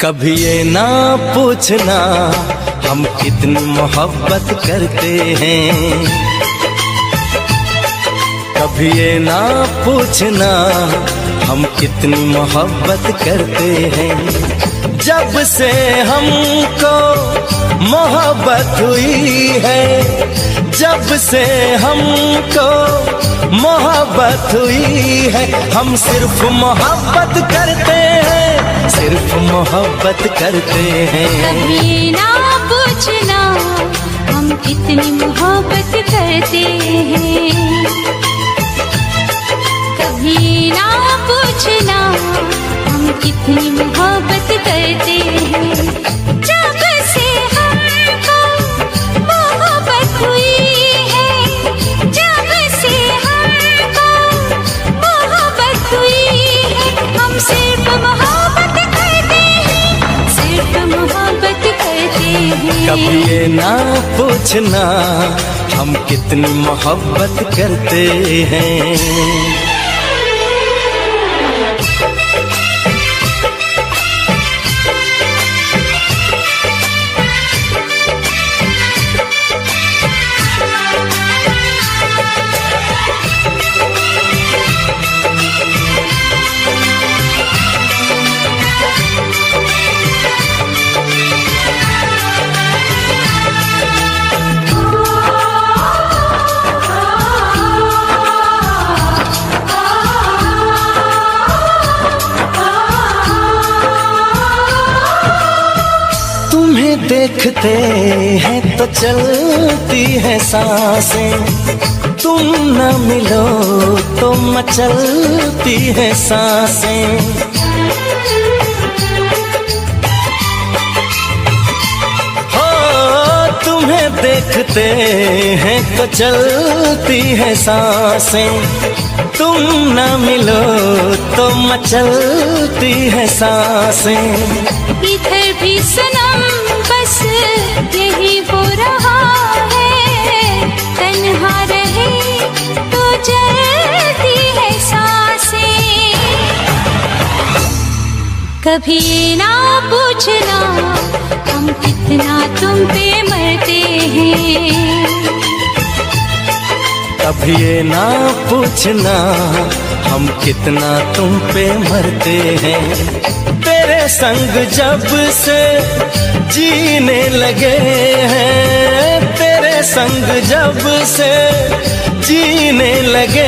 कभी ये ना पूछना हम कितनी मोहब्बत करते हैं, कभी ये ना पूछना हम कितनी मोहब्बत करते हैं। जब से हमको मोहब्बत हुई है, जब से हमको मोहब्बत हुई है, हम सिर्फ मोहब्बत करते हैं, सिर्फ मोहब्बत करते हैं। कभी ना पूछना हम कितनी मोहब्बत करते हैं, कभी ना पूछना हम कितनी मोहब्बत करते हैं। जब से हमको मोहब्बत हुई है, जब से हमको मोहब्बत हुई है, हम सिर्फ मोहब्बत करते हैं, सिर्फ मोहब्बत करते हैं। कभी ये ना पूछना हम कितनी मोहब्बत करते हैं। तुम्हें देखते हैं तो चलती है सांसें, तुम न मिलो तो मचलती है सांसें। हो तुम्हें देखते हैं तो चलती है सांसें, तुम न मिलो तो मचलती है सांसें। इधर भी सनम बस यही हो रहा है, तन्हा रहे तो जलती है सांसें। कभी ना पूछना हम कितना तुम पे मरते हैं, कभी ये ना पूछना हम कितना तुम पे मरते हैं। तेरे संग जब से जीने लगे हैं, तेरे संग जब से जीने लगे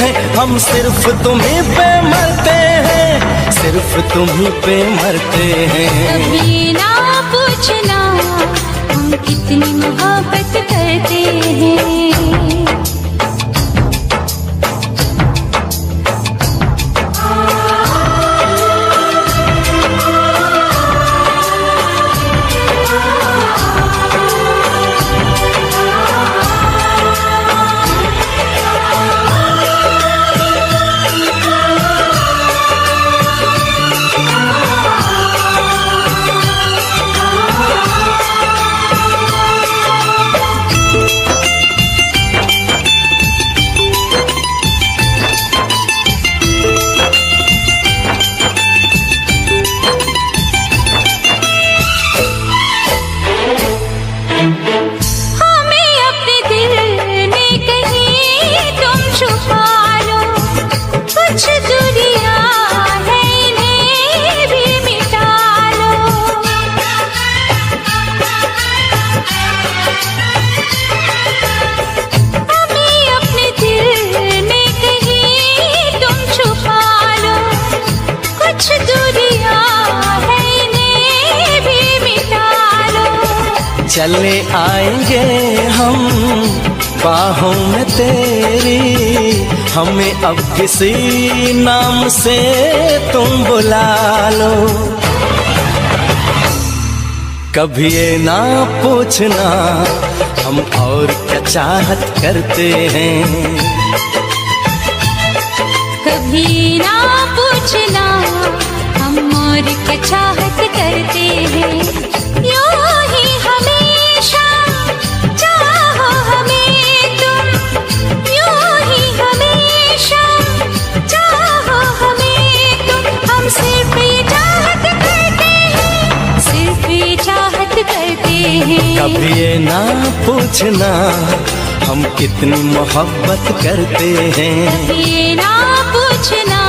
हैं, हम सिर्फ तुम्हीं पे मरते हैं, सिर्फ तुम्हीं पे मरते हैं। कभी ना पूछना हम कितनी मोहब्बत करते हैं। चले आएंगे हम बाहों में तेरी, हमें अब किसी नाम से तुम बुला लो। कभी ये ना पूछना हम और क्या चाहत करते हैं, कभी ना पूछना हम और क्या चाहत करते हैं। यूं ही हमेशा चाहो हमें तुम, यूं ही हमेशा चाहो हमें तुम, हम सिर्फ ये चाहत करते हैं, कभी ये ना पूछना हम कितनी मोहब्बत करते हैं। ये ना पूछना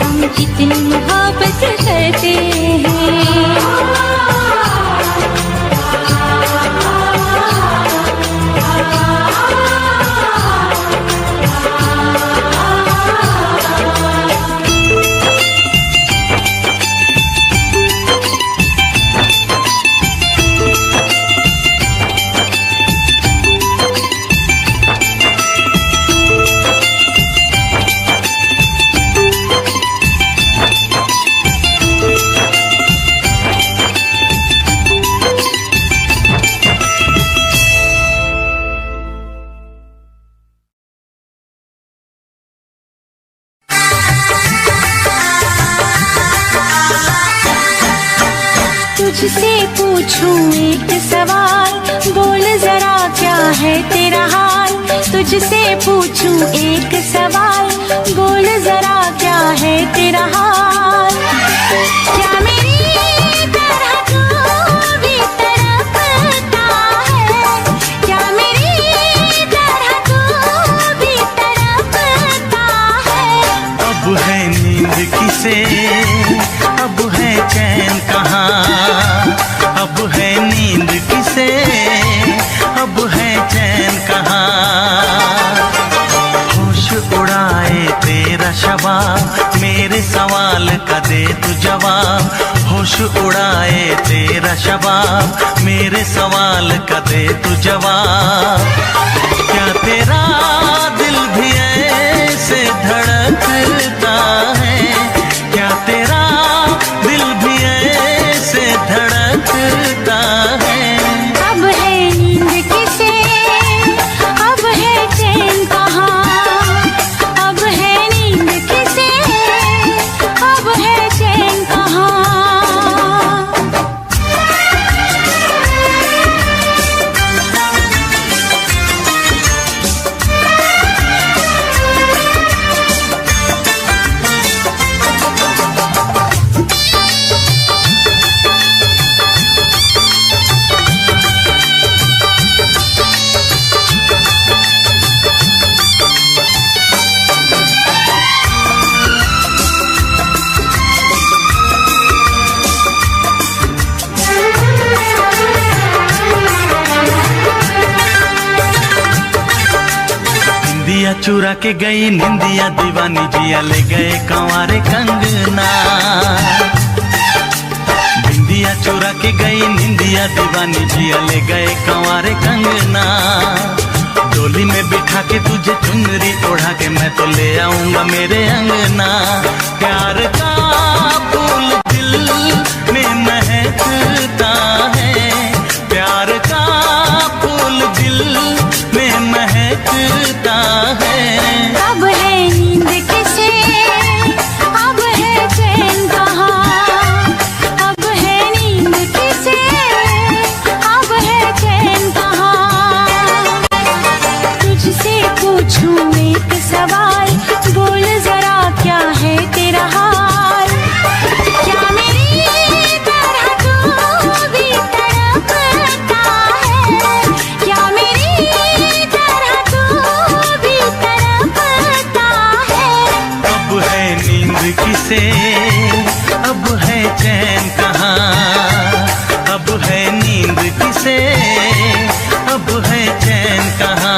हम कितनी मोहब्बत करते हैं। तुझसे पूछूं एक सवाल, बोल जरा क्या है तेरा हाल। तुझसे पूछूं एक सवाल, बोल जरा क्या है तेरा हाल। क्या मेरी तरह तू भी तड़पता है, क्या मेरी तरह तू भी तड़पता है। अब है नींद किसे, अब है चैन कहाँ। अब है नींद किसे, अब है चैन कहाँ। होश उड़ाए तेरा शबाब, मेरे सवाल का दे तू जवाब। होश उड़ाए तेरा शबाब, मेरे सवाल का दे तू जवाब। क्या तेरा दिल भी ऐसे धड़कता है, क्या तेरा दिल भी ऐसे धड़कता है। अब है नींद किसे, अब है चैन कहाँ। अब है नींद किसे, अब है चैन कहाँ। निंदिया चुरा के गई निंदिया दीवानी, जिया ले गए कंवारे कंगना। निंदिया चुरा के गई निंदिया दीवानी, जिया ले गए कंवारे कंगना। डोली में बिठा के तुझे चुनरी ओढ़ा के मैं तो ले आऊंगा मेरे अंगना। प्यार का फूल दिल में महकता है, प्यार का फूल दिल में महकता है। अब है नींद किसे, अब है चैन कहाँ। अब है नींद किसे, अब है चैन कहाँ। तुझसे पूछूं एक सवाल, बोल जरा क्या है तेरा हाल। क्या मेरी तरह तू भी तड़पता है, क्या मेरी तरह तू भी तड़पता है। अब है नींद किसे, अब है चैन कहाँ। अब है नींद किसे, अब है चैन कहाँ।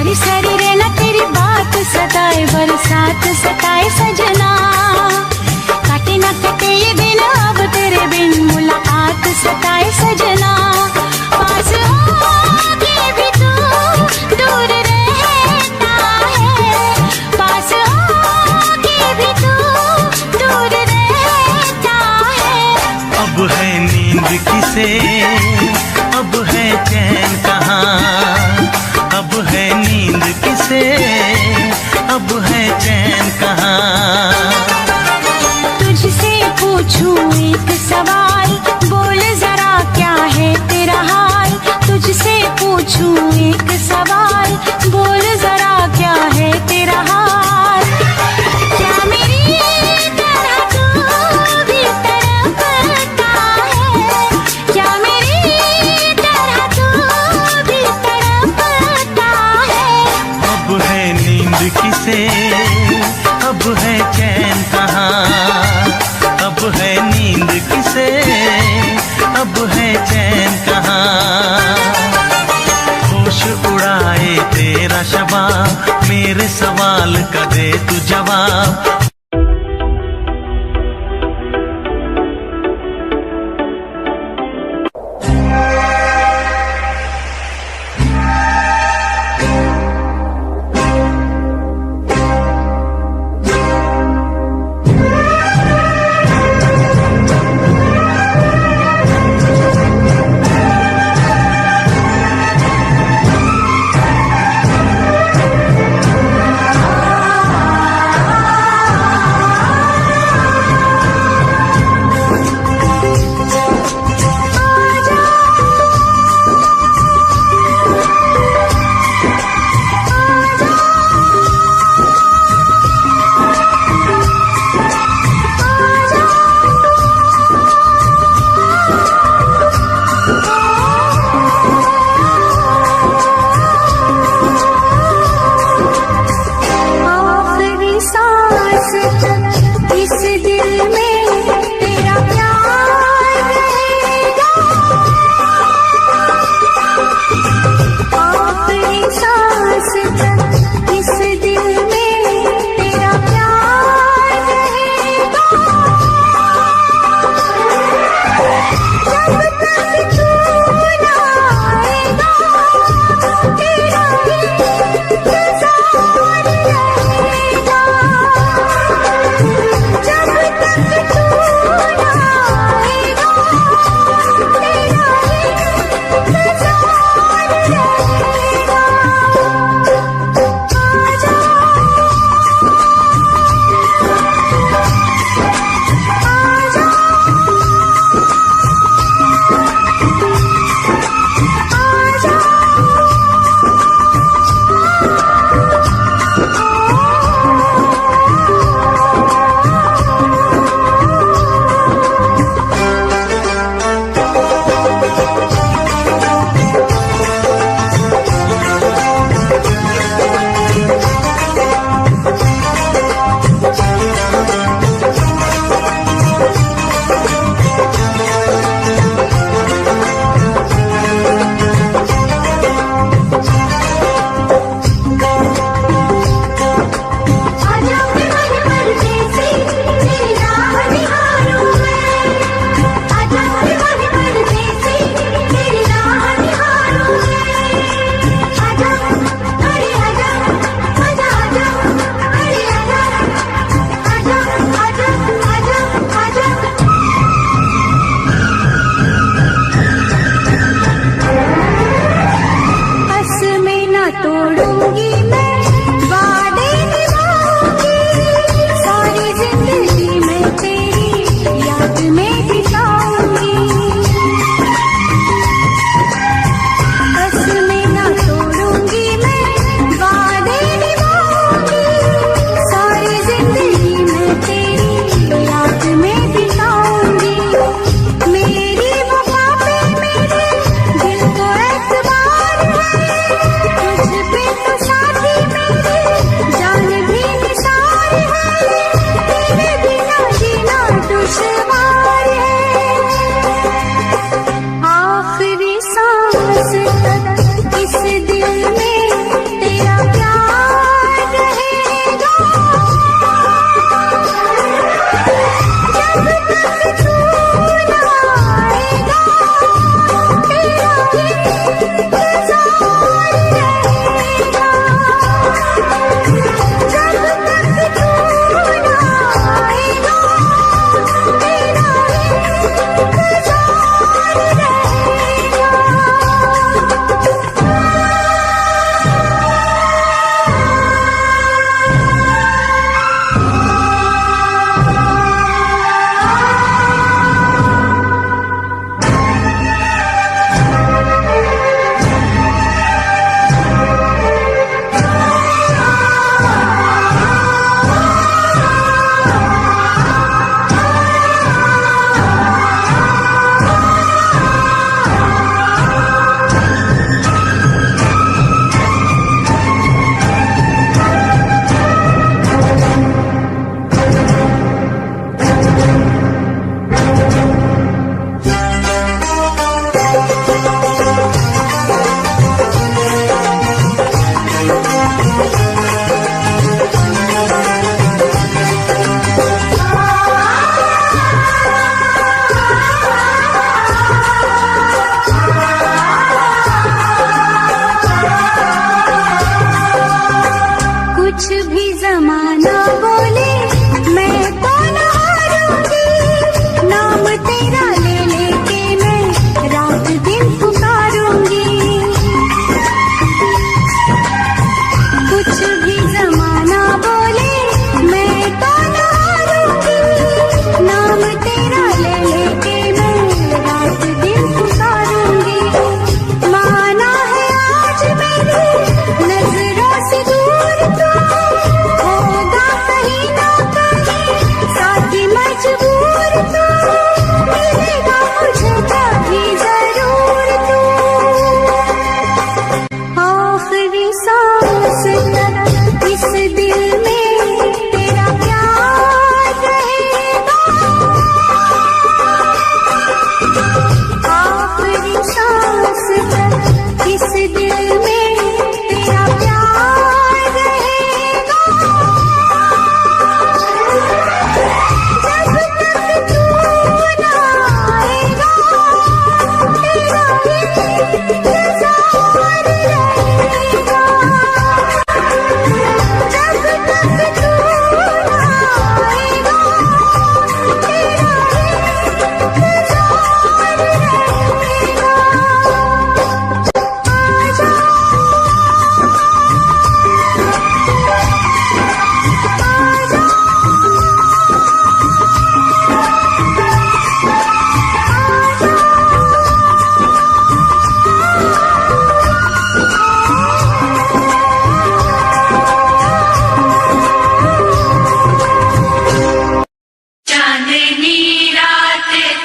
सारी सारी रहना तेरी बात सताए, बरसात सताए सजना, काटे ना कटे ये दिन अब तेरे बिन, मुलाकात सताए सजना। पास होके भी तू दूर रहता है, पास होके भी तू दूर रहता है। अब है नींद किसे, अब है चैन कहाँ, अब है नींद किसे, अब है चैन कहाँ। तुझसे पूछूं एक सवाल, बोल जरा क्या है तेरा हाल। तुझसे पूछूं एक सवाल, बोल जरा क्या है तेरा हाल। क्या मेरी तरह तू भी तड़पता है, क्या मेरी तरह तू भी तड़पता है। अब है नींद किसे, अब है चैन कहाँ, अब है नींद किसे, अब है चैन कहाँ। होश उड़ाए तेरा शबाब, मेरे सवाल का दे तू जवाब।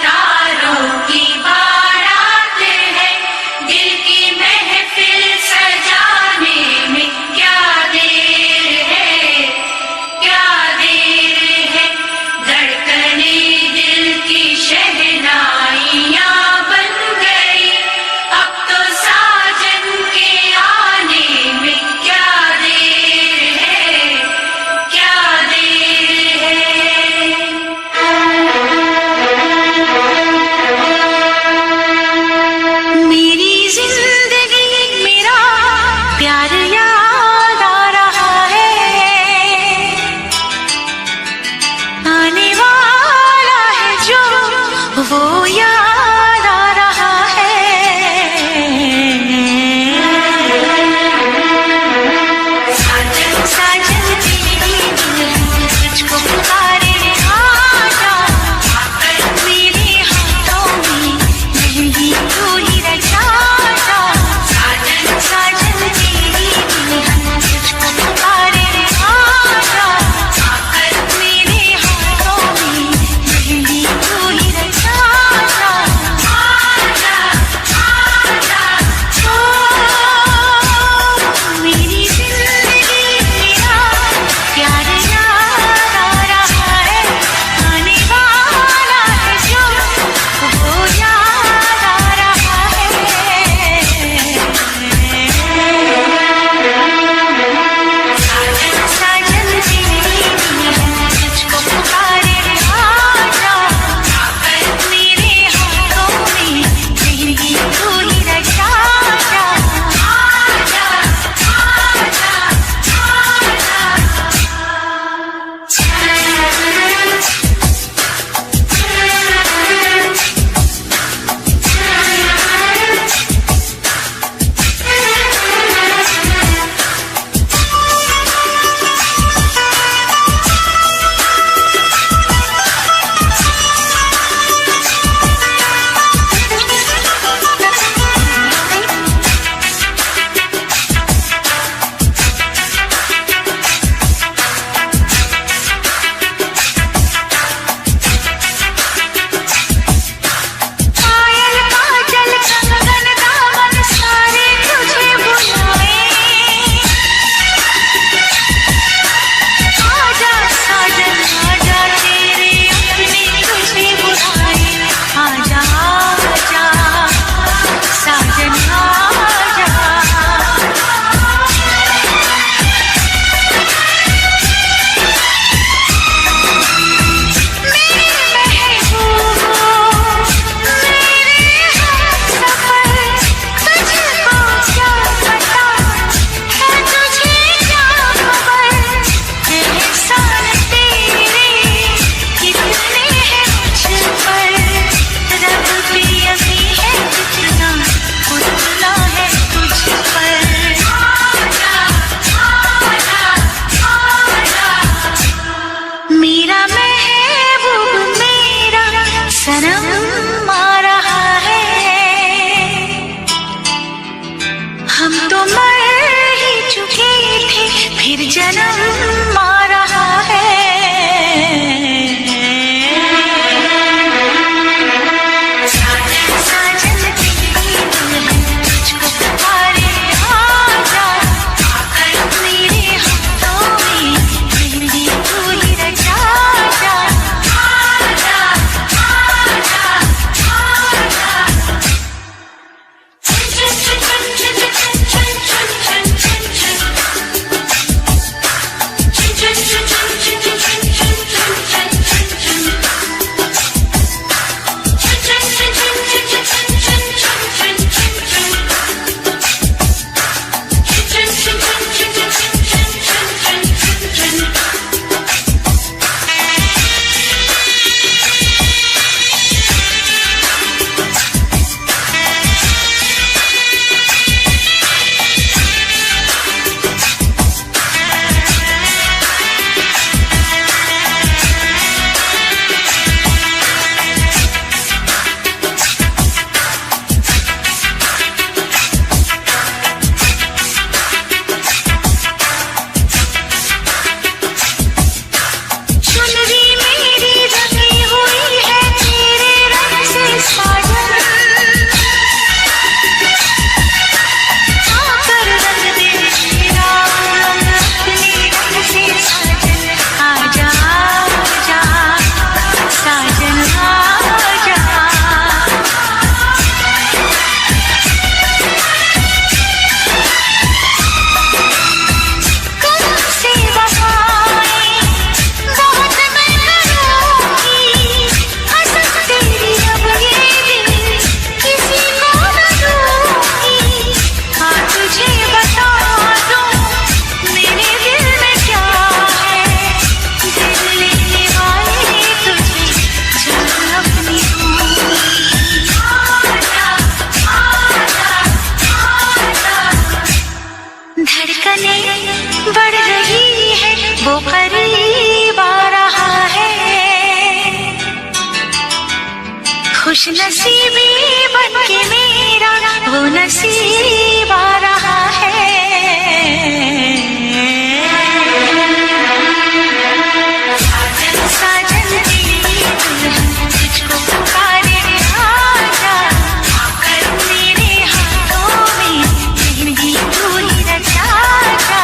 तारों की बारात है, दिल की महफिल सजाने में क्या देर है, क्या देर है। धड़कने दिल की शहनाइयाँ बन गई, अब तो साजन के आने में क्या देर है, क्या देर है। खुश नसीबी बनके मेरा वो नसीब आ रहा है। साजन तेरी दुल्हन तुझको पुकारे आजा, आकर मेरे हाथों में मेहंदी तू ही रचा जा।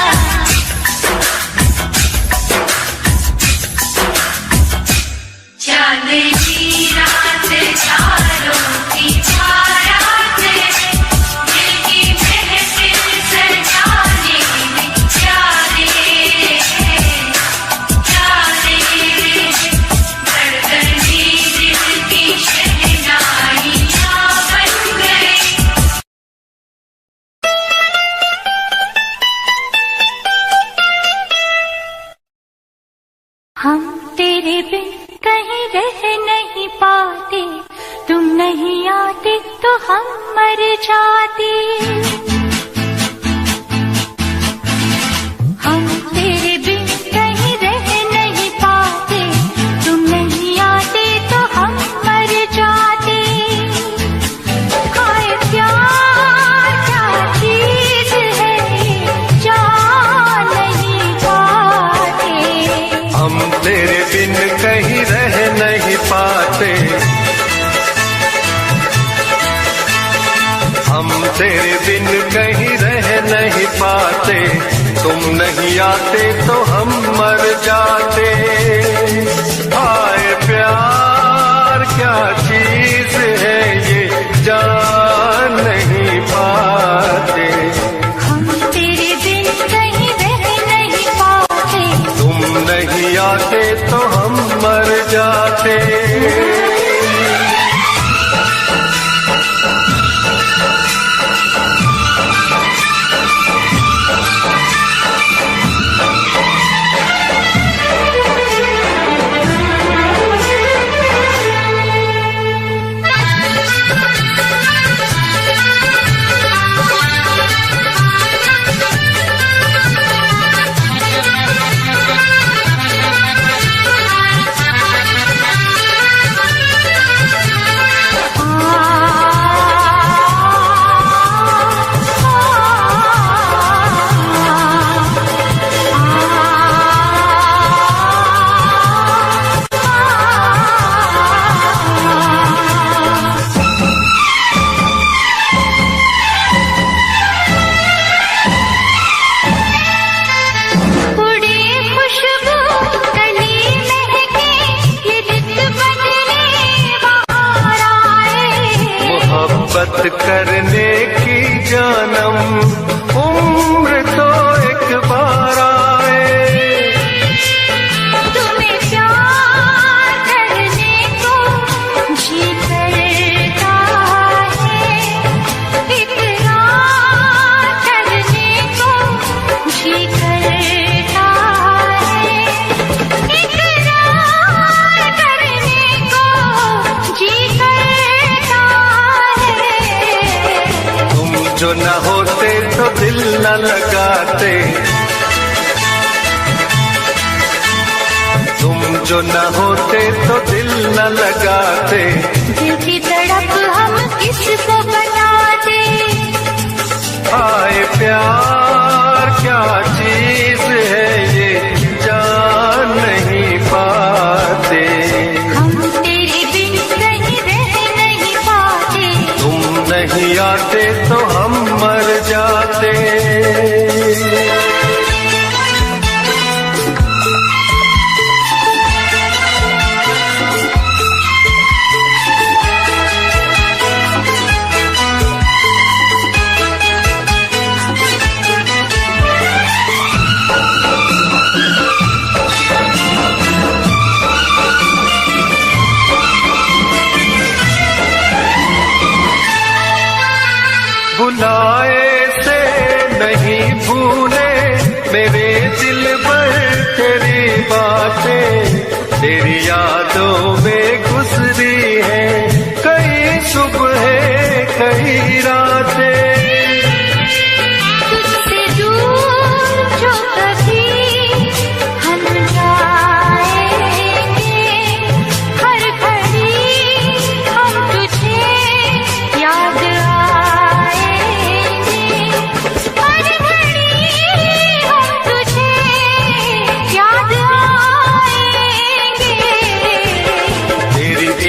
चांदनी रात चारों की बारात है, दिल की महफिल सजाने में क्या देर है, क्या देर है। धड़कने दिल की शहनाइयाँ बन गई। हम तेरे बिन कहीं रह नहीं पाते, तुम नहीं आते तो हम मर जाते। हम तेरे बिन कहीं रह नहीं पाते, तुम नहीं आते तो हम मर जाते। हाय प्यार क्या चीज है ये जान नहीं पाते। हम तेरे बिन कहीं रह नहीं पाते, हम तेरे बिन कहीं रह नहीं पाते, तुम नहीं आते तो हम मर जाते। हाय प्यार क्या चीज है ये जान नहीं पाते। हम तेरे बिन कहीं रह नहीं पाते, तुम नहीं आते तो हम मर जाते। मोहब्बत करने की जानम उम्र तो एक बार आए। तुम्हें प्यार करने को जी करता है, इकरार करने को जी करता है, इकरार करने को जी करता है। तुम जो न होते तो दिल न लगाते, तुम जो न होते तो दिल न लगाते। दिल की तड़प हम किसको बताते। हाय प्यार क्या चीज है ये जान नहीं पाते। हम तेरे बिन कहीं रह नहीं पाते, तुम नहीं आते तो हम मर जाते।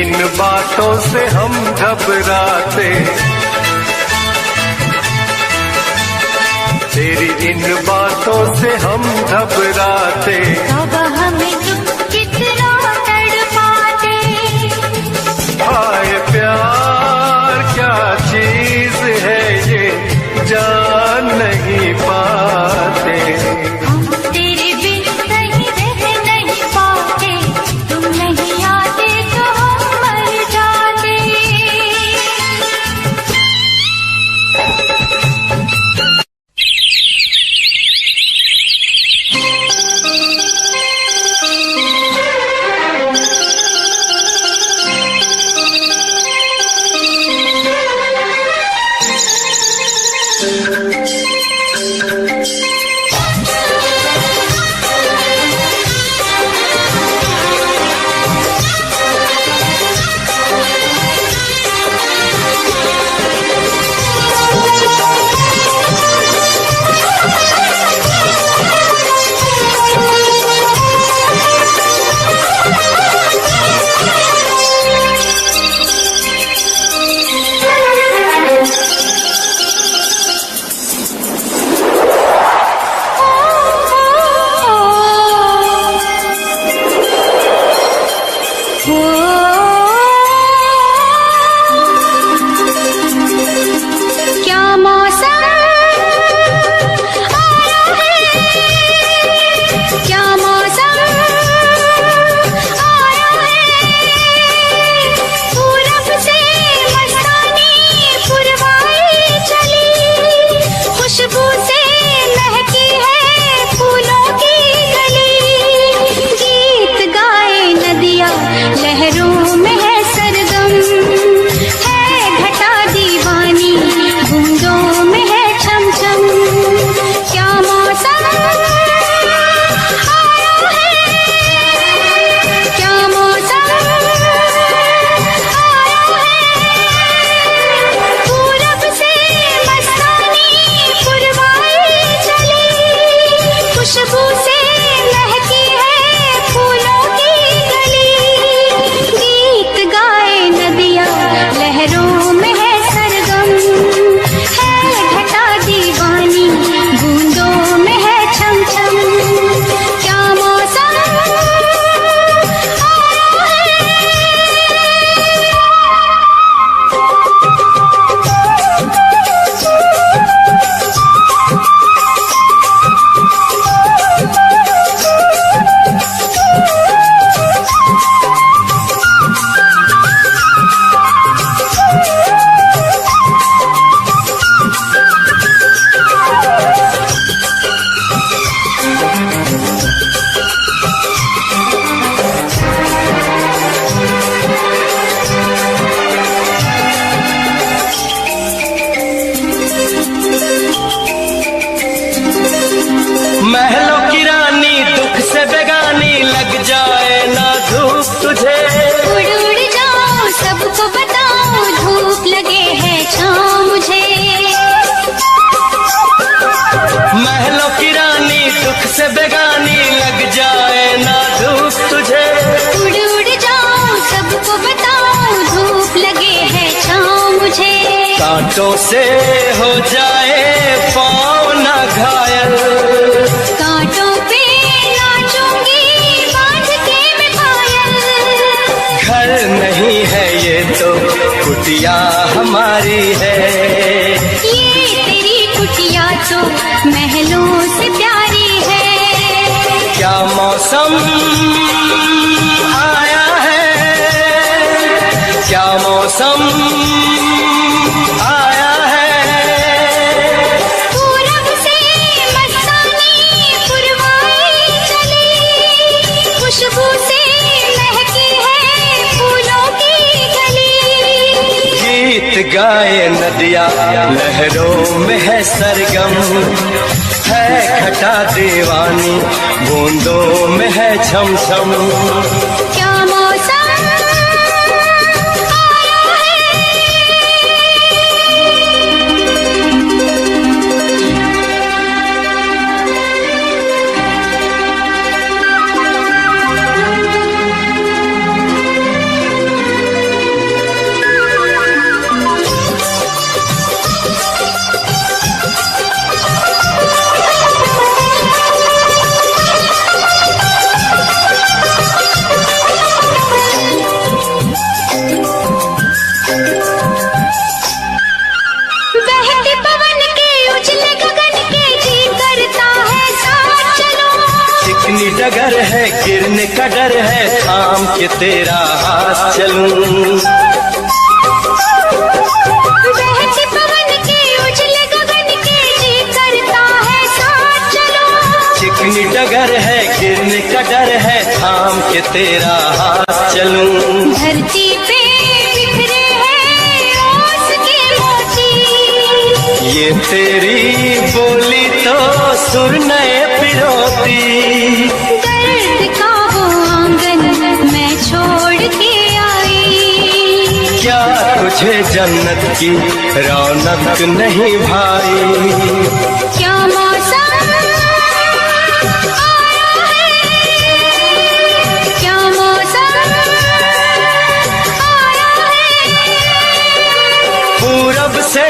इन बातों से हम घबराते, तेरी इन बातों से हम घबराते। अब हमें तुम कितना तड़पाते। हाय प्यार क्या चीज है ये जान नहीं पाते। हम तेरे बिन कहीं रह नहीं पाते, तुम नहीं आते तो हम मर जाते। क्या मौसम आया है, क्या मौसम आया है। पूरब से मस्तानी पुरवाई चली, खुशबू से महकी है फूलों की गली। गीत गाए नदियाँ लहरों में है सरगम, है घटा दीवानी बूंदों में है छम छम। क्या मौसम आया है, क्या मौसम आया है। पूरब से मस्तानी पुरवाई चली, खुशबू से महकी है फूलों की गली। गीत गाए नदियाँ लहरों में है सरगम, है घटा दीवानी बूंदों में है छम छम। क्या मौसम आया महलों की रानी दुख से बेगानी, लग जाए ना धूप तुझे। उड़ उड़ जाऊं सबको बताऊं, धूप लगे है छाँव मुझे। महलों की रानी दुख से बेगानी, लग जाए ना धूप तुझे। उड़ उड़ जाऊं सबको बताऊं, धूप लगे है छाँव मुझे। कांटों से हो जाए पाँव ना घायल, कांटों पे नाचूंगी बांध के मैं पायल। घर नहीं है ये तो कुटिया हमारी है। ये तेरी कुटिया तो महलों से प्यारी है। क्या मौसम आया है, क्या मौसम आया है। पूरब से मस्तानी पुरवाई चली, खुशबू से महकी है फूलों की गली। गीत गाए नदियाँ लहरों में है सरगम, है घटा दीवानी बूंदों में है छम छम। क्या मौसम आया है, का डर है, थाम के तेरा हाथ चलूं। बहते पवन के उजले गगन के जी करता है साथ चलो। चिकनी डगर है, गिरने का डर है, थाम के तेरा हाथ चलूं। धरती पे बिखरे हैं ओस के मोती, ये तेरी बोली तो सुर नए पिरोती। दर्द का वो आंगन मैं छोड़ के आई। क्या तुझे जन्नत की रौनक नहीं भाई? क्या मौसम आया है, क्या मौसम आया है। पूरब से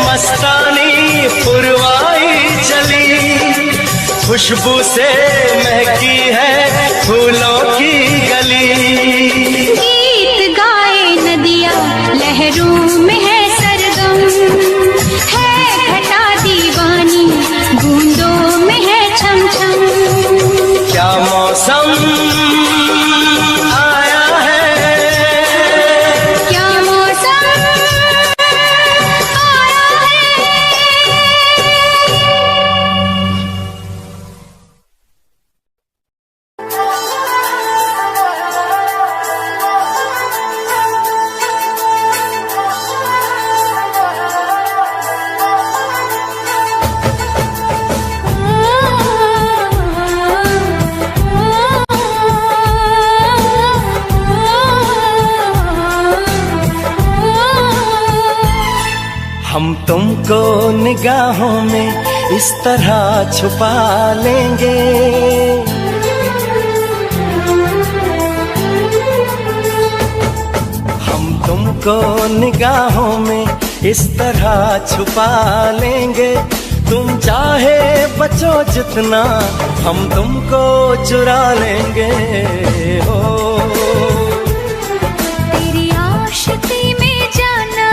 मस्तानी पुरवाई चली, खुशबू से महकी है फूलों की गली। गीत गाए नदिया लहरों में है सरगम, है घटा दीवानी बूंदों में है छम छम। क्या मौसम आया है, क्या मौसम आया है। हम तुमको निगाहों में इस तरह छुपा लेंगे, हम तुमको निगाहों में इस तरह छुपा लेंगे। तुम चाहे बचो जितना, हम तुमको चुरा लेंगे। हो तेरी आशिकी में जाना,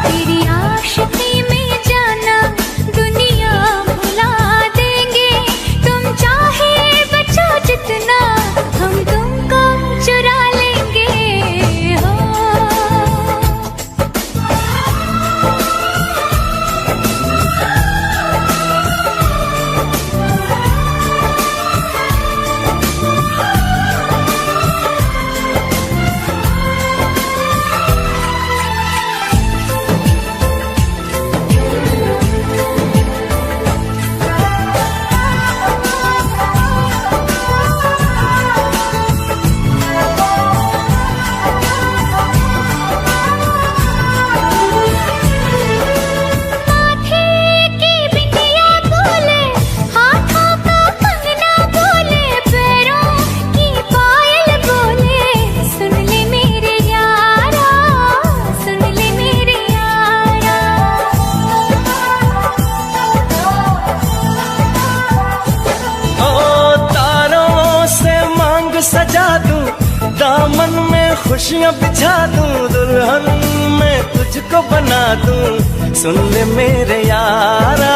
तेरी आशिकी में जाना दुनिया भुला देंगे। तुम चाहे बचो जितना, हम तुमको चुरा लेंगे। हो दामन में खुशियाँ बिछा दूं, दुल्हन मैं तुझको बना दूं। सुन ले मेरे यारा,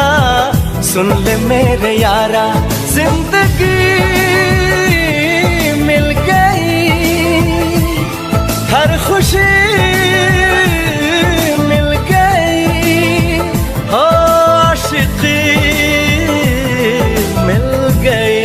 सुन ले मेरे यारा, जिंदगी मिल गई, हर खुशी मिल गई, हो आशिकी मिल गई।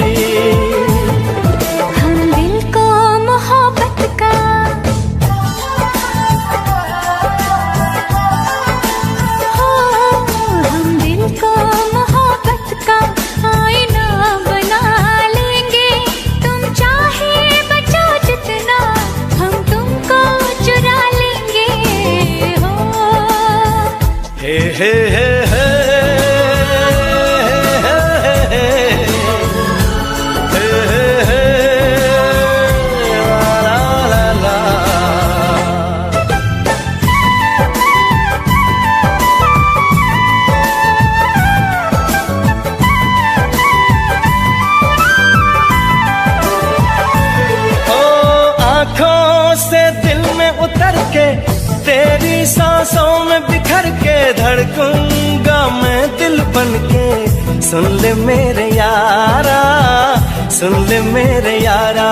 हे हे हे तेरी सांसों में बिखर के धड़कूंगा मैं दिल बन के। सुन ले मेरे यारा, सुन ले मेरे यारा।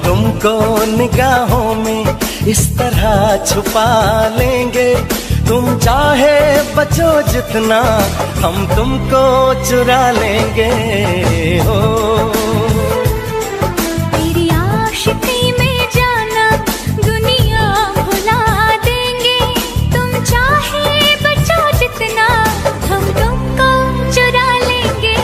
तुमको निगाहों में इस तरह छुपा लेंगे, तुम चाहे बचो जितना हम तुमको चुरा लेंगे। हो तेरी आशिकी में जाना दुनिया भुला देंगे, तुम चाहे बचो जितना हम तुमको चुरा लेंगे।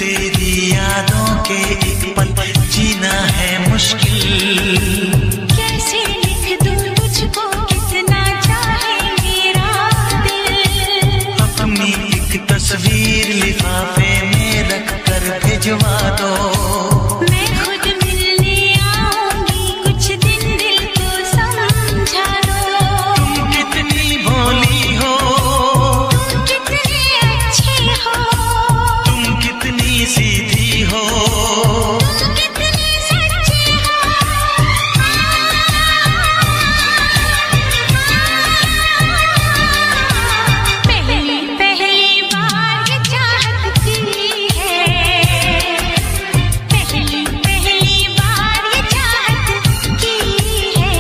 तेरी यादों के एक पल जीना है मुश्किल। कैसे लिख दूं तुझको कितना चाहे मेरा दिल। अपनी एक तस्वीर लिफाफे में रख कर भिजवा दो। मैं खुद मिलने आऊंगी कुछ दिन दिल को समझा दो। तुम कितनी भोली हो, तुम कितने अच्छे हो, तुम कितनी सीधी हो, तुम कितने सच्चे हो। पहली पहली बार ये चाहत की है। पहली पहली बार ये चाहत की है।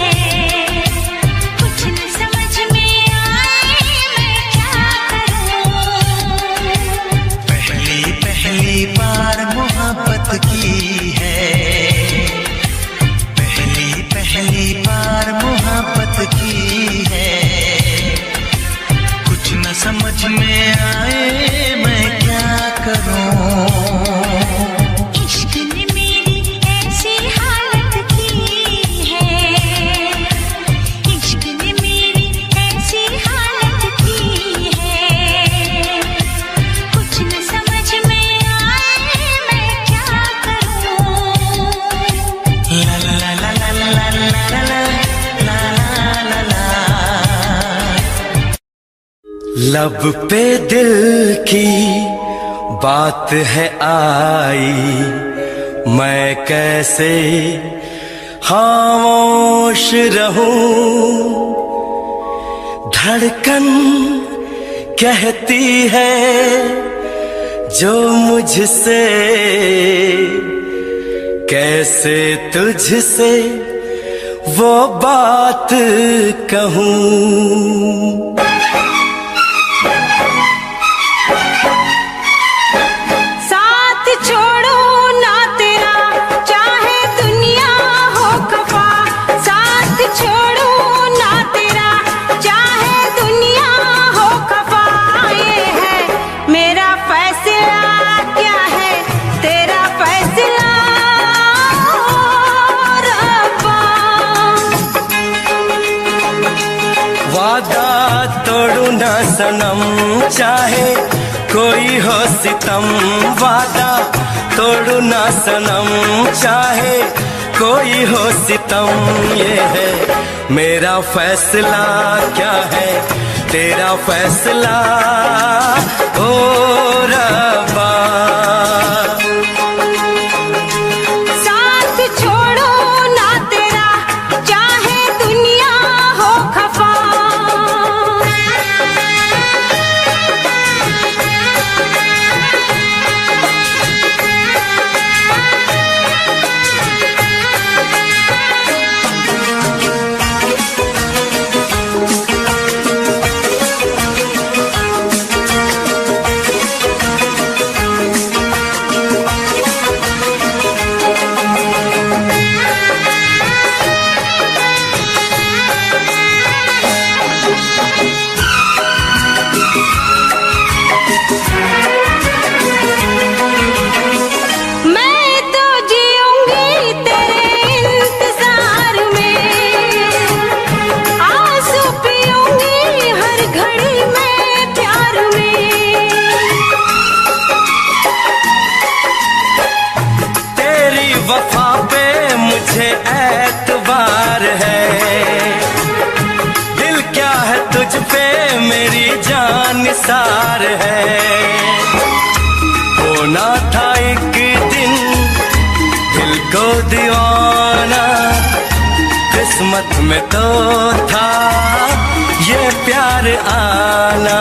कुछ न समझ में आए मैं क्या करूं। पहली पहली बार मोहब्बत की है। पहली पहली बार मोहब्बत की है। कुछ न समझ में आए मैं क्या करूं। इश्क ने मेरी ऐसी हालत की है। इश्क ने मेरी ऐसी हालत की है। कुछ न समझ में आए मैं क्या करूं। ला ला ला ला ला ला ला ला ला ला ला। लब पे दिल की बात है आई, मैं कैसे खामोश रहूं। धड़कन कहती है जो मुझसे, कैसे तुझसे वो बात कहूं। साथ छोड़ो ना तेरा चाहे दुनिया हो खफा। साथ छोड़ो ना तेरा चाहे दुनिया हो खफा। ये है मेरा फैसला, क्या है तेरा फैसला रब्बा। वादा तोड़ू ना सनम चाहे कोई हो सितम। वादा तोड़ू ना सनम चाहे कोई हो सितम। ये है मेरा फैसला, क्या है तेरा फैसला ओ रब्बा। साथ छोड़ो ना तेरा चाहे दुनिया हो खफा। मैं तो जीऊंगी तेरे इंतजार में। आंसू पीऊंगी हर घड़ी में प्यार में। तेरी वफा पे मुझे एतबार है। दिल क्या है तुझ पे मेरी जान निसार है। होना था एक दिन दिल को दीवाना, किस्मत में तो था ये प्यार आना।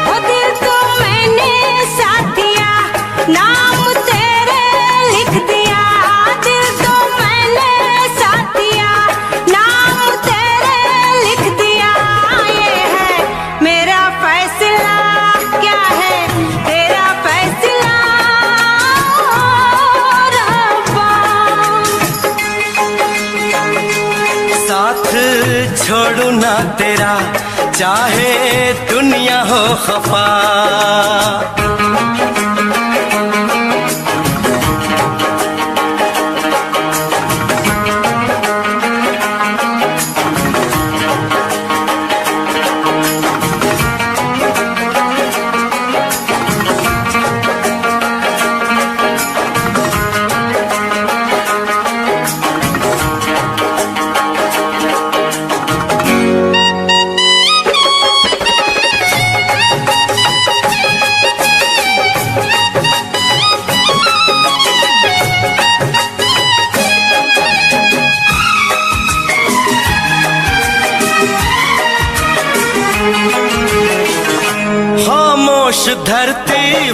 वो दिल तो मैंने साथ दिया, नाम तेरे लिख दिया। दिल तो मैंने साथ दिया, नाम तेरे लिख दिया। ये है मेरा फैसला, क्या है तेरा फैसला रब्बा। साथ छोड़ू ना तेरा चाहे दुनिया हो खफा।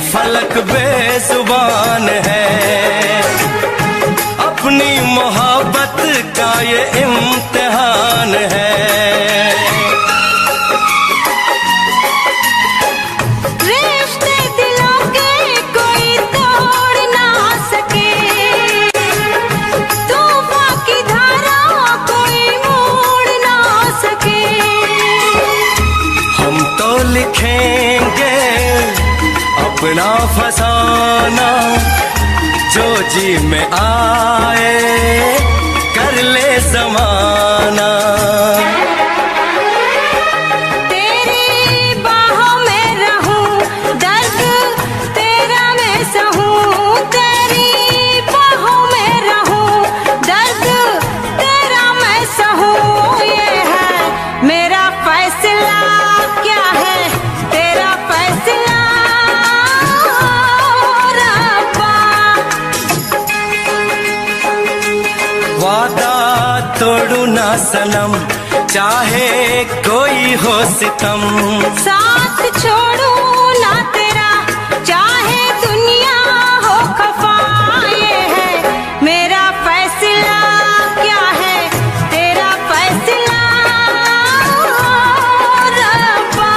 फलक बेजुबान है, अपनी मोहब्बत का ये इम्तिहान है। रिश्ते दिलों के कोई तोड़ ना सके, तूफान की धारा कोई मोड़ ना सके। हम तो लिखेंगे अपना फसाना, जो जी में आए कर ले जमाना। तेरी बाहों में रहूं, दर्द तेरा मैं सहूं। तेरी बाहों में रहूं, दर्द तेरा मैं सहूं। ये है मेरा फैसला, क्या है तेरा फैसला रब्बा। वादा तोड़ू ना सनम, चाहे कोई हो सितम। साथ छोड़ू ना तेरा, चाहे दुनिया हो खफा। ये है मेरा फैसला, क्या है तेरा फैसला रब्बा।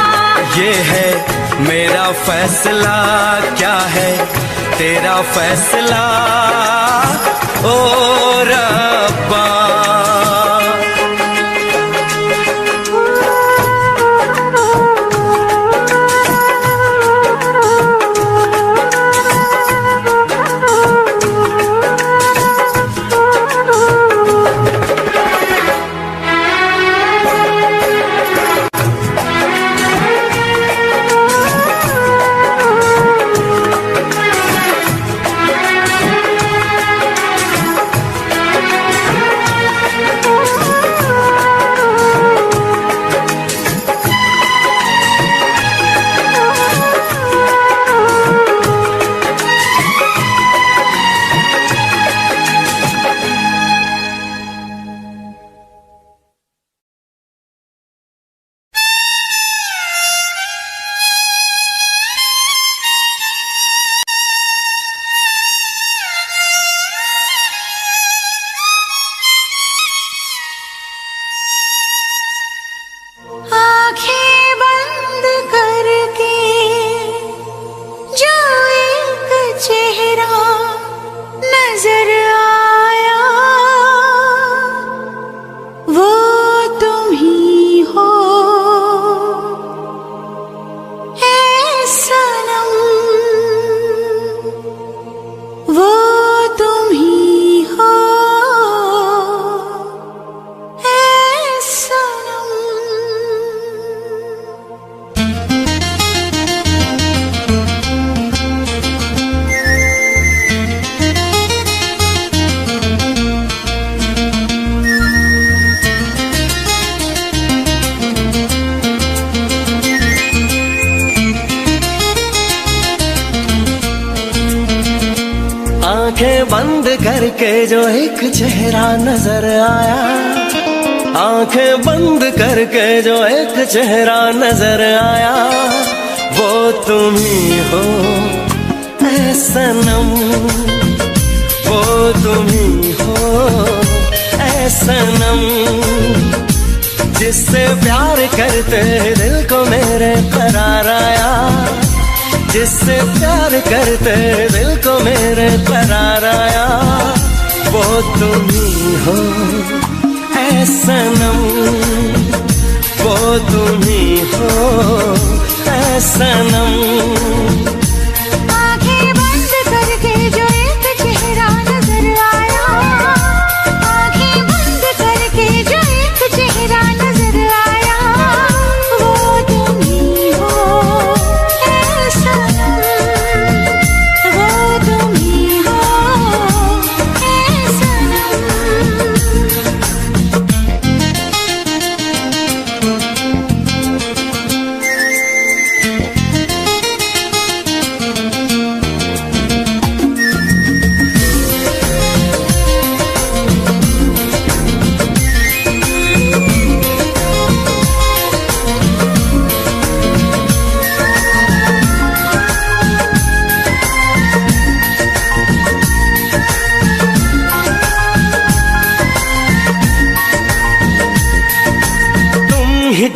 ये है मेरा फैसला, क्या है तेरा फैसला ओ रब्बा। आँखें बंद करके जो एक चेहरा नजर आया, वो तुम ही हो ऐ सनम। वो तुम ही हो ऐ सनम। आंखें बंद करके जो एक चेहरा नजर आया, आंखें बंद करके जो एक चेहरा नजर आया, वो तुम ही हो ऐ सनम। वो तुम ही हो ऐ सनम, जिससे प्यार करते दिल को मेरे करार आया, जिससे प्यार करते दिल को मेरे करार आया, वो तुम ही हो ऐ सनम। वो तुम ही हो ऐ सनम। आँखें बंद करके जो एक चेहरा नजर आया, आँखें बंद करके जो एक चेहरा नजर आया, वो तुम ही हो ऐ सनम। वो तुम ही हो ऐ सनम।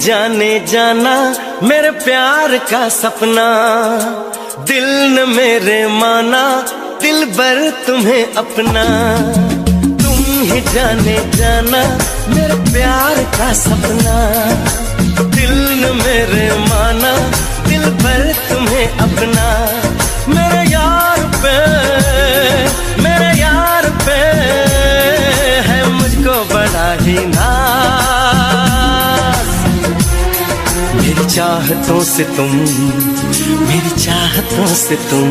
जाने जाना मेरे प्यार का सपना, दिल न मेरे माना दिल भर तुम्हें अपना। तुम ही जाने जाना मेरे प्यार का सपना, दिल न मेरे माना दिल भर तुम्हें अपना। मेरे यार पे है मुझको बड़ा ही नाज। मेरी चाहतों से तुम, मेरी चाहतों से तुम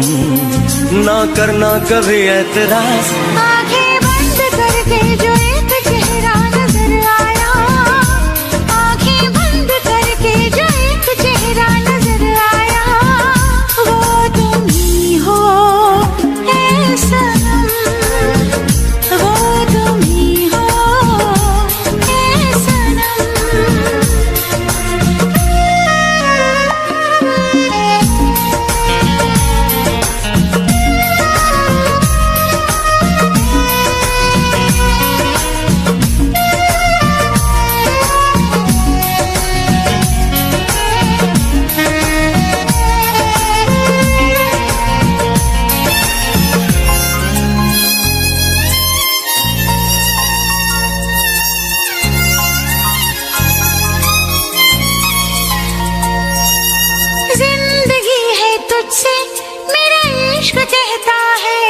ना करना कभी ऐतराज। आंखें बंद करके जो एक चेहरा नजर आया, आंखें बंद करके जो एक चेहरा नजर आया, वो तुम ही हो ऐ सनम, वो तुम ही हो ऐ सनम। जिंदगी है तुझसे मेरा इश्क कहता है,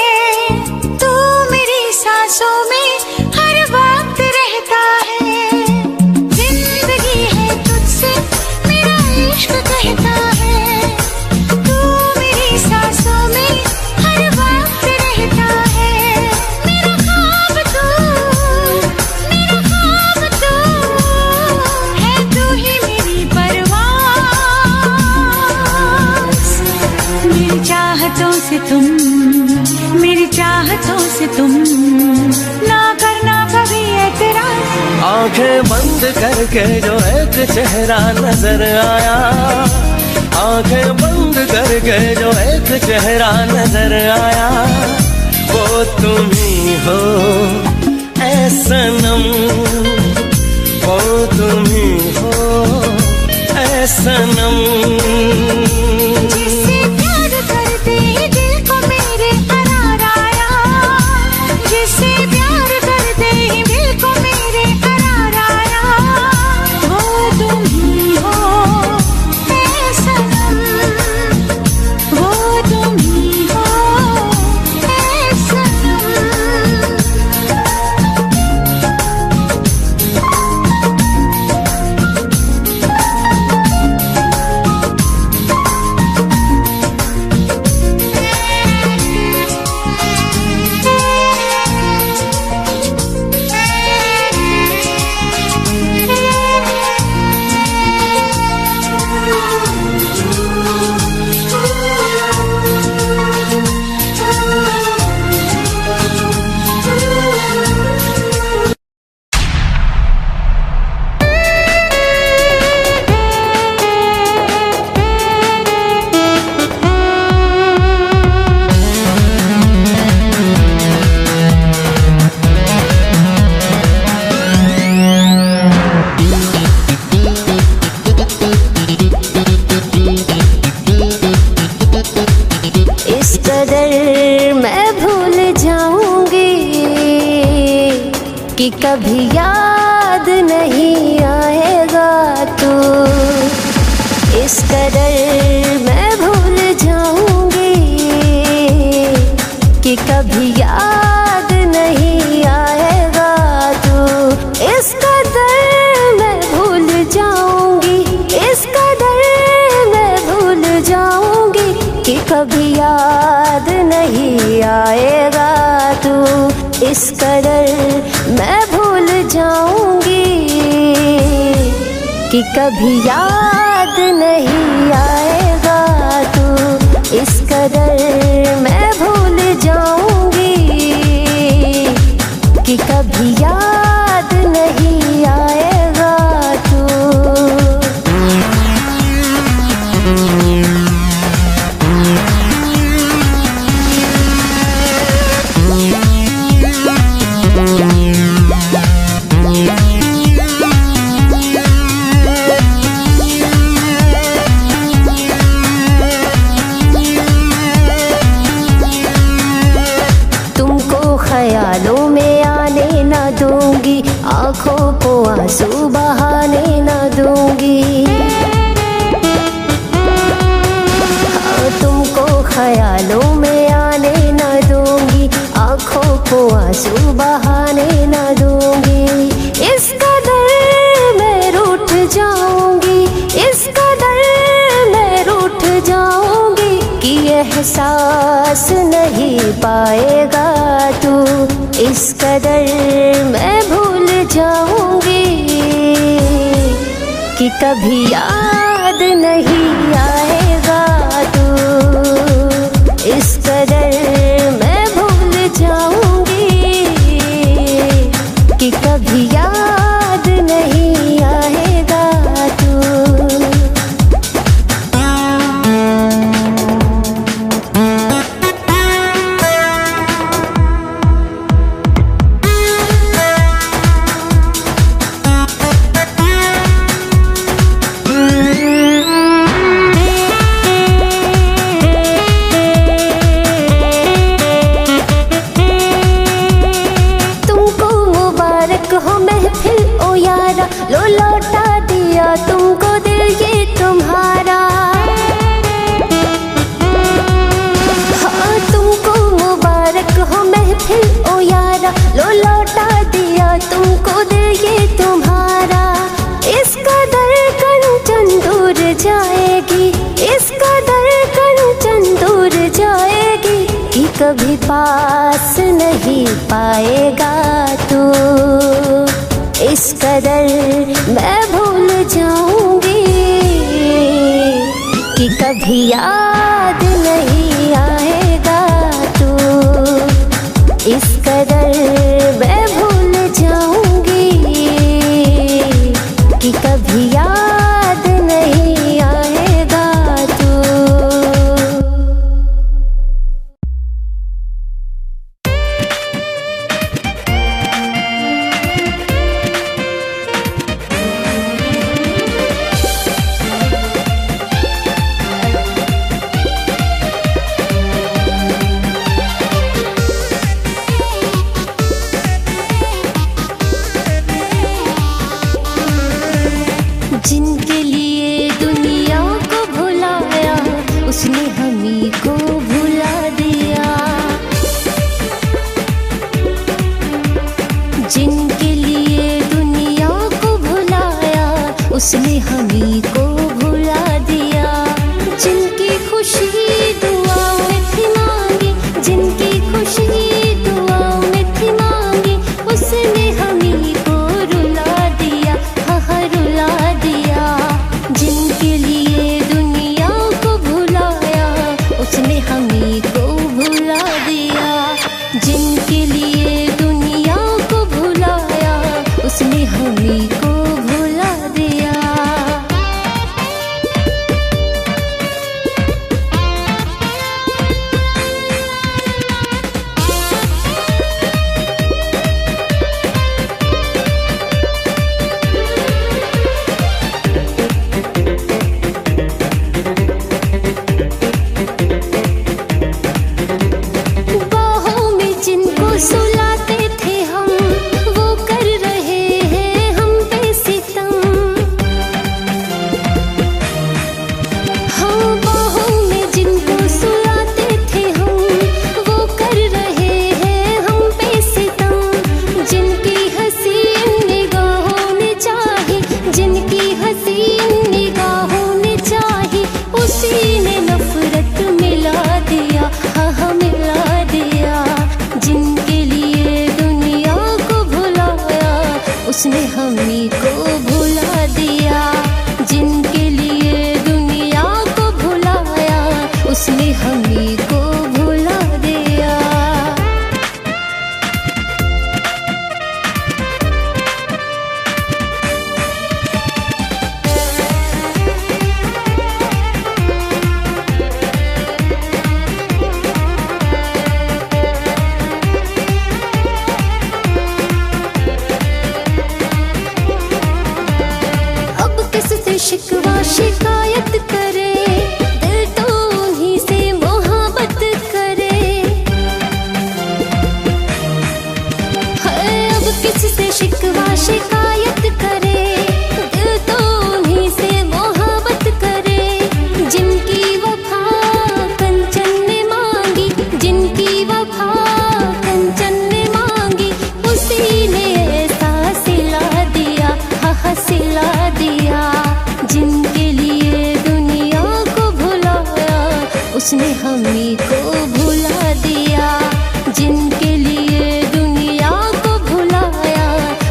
तू मेरी सांसों में हर वक्त रहता है। जिंदगी है तुझसे मेरा इश्क कहता है, तू मेरी सांसों में हर वक्त रहता है। मेरा ख्वाब तू है, तू ही मेरी परवाज़। मेरी चाहतों से तुम, मेरी चाहतों से तुम ना करना कभी ऐतराज़। आंखें बंद करके जो एक चेहरा नजर आया, आंखें बंद करके जो एक चेहरा नजर आया, वो तुम ही हो ऐ सनम, वो तुम ही हो ऐ सनम। जिससे प्यार करते ही दिल को मेरे करार आया, जिससे प्यार करते ही दिल को मेरे करार आया, वो तुम ही हो ऐ सनम, वो तुम ही हो ऐ सनम। कि कभी याद नहीं आएगा तू, इस कदर मैं भूल जाऊंगी कि कभी याद नहीं आएगा तू, इस कदर मैं भूल जाऊंगी, इस कदर मैं भूल जाऊंगी कि कभी याद नहीं आएगा तू, इस कदर मैं भूल जाऊंगी कि कभी याद नहीं आएगा तू, इस कदर मैं भूल जाऊंगी कि कभी याद नहीं आएगा तू। ख्यालों में आने न दूंगी, आंखों को आंसू बहाने न दूंगी। इस कदर मैं रूठ जाऊंगी, इस कदर मैं रूठ जाऊंगी कि एहसास नहीं पाएगा तू। इस कदर मैं भूल जाऊंगी कि कभी याद नहीं आएगा तू। इस कदर मैं भूल जाऊंगी कि कभी याद नहीं आएगा तू। लो लौटा दिया तुमको दिल ये तुम्हारा। हाँ तुमको मुबारक हो महफिल ओ यारा, लो लौटा दिया तुमको दिल ये तुम्हारा। इस कदर कंचन दूर जाएगी, इस कदर कंचन दूर जाएगी कि कभी पास नहीं पाएगा तू। इस कदर मैं भूल जाऊंगी कि कभी याद नहीं आएगा तू। इस कदर मैं भूल जाऊंगी कि कभी याद नहीं आएगा तू। उसने हमी को भुला दिया। जिनके लिए दुनिया को भुलाया,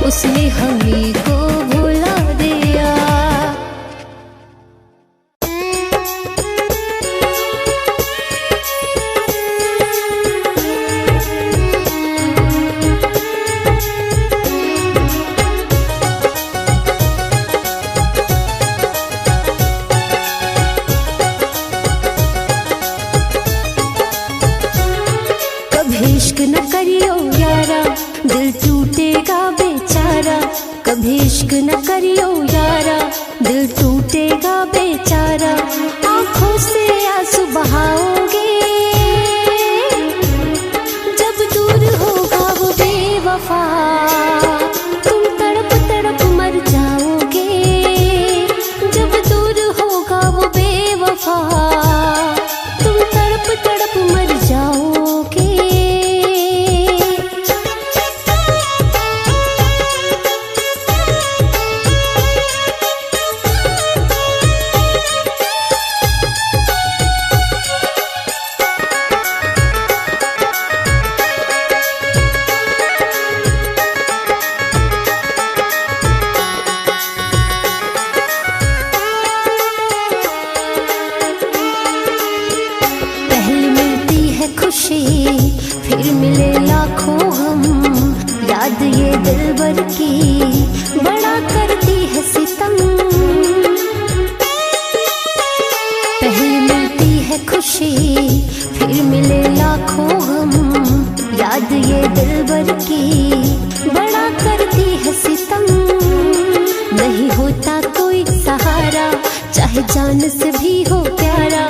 उसने हमी को भुला दिया। कभी इश्क न करियो यारा, दिल टूटेगा बेचारा। कभी इश्क न करियो यारा, दिल टूटेगा बेचारा। आंखों से आंसू बहाओगे, जब दूर होगा वो बेवफा, तुम तड़प तड़प मर जाओगे। जब दूर होगा वो बेवफा, तुम तड़प तड़प मर जाओगे। पहले मिलती है खुशी, फिर मिले लाखों हम। याद ये दिलबर की बड़ा करती है सितम। पहले मिलती है खुशी, फिर मिले लाखों हम। याद ये दिलबर की बड़ा करती है सितम। नहीं होता कोई सहारा, चाहे जान से भी हो प्यारा,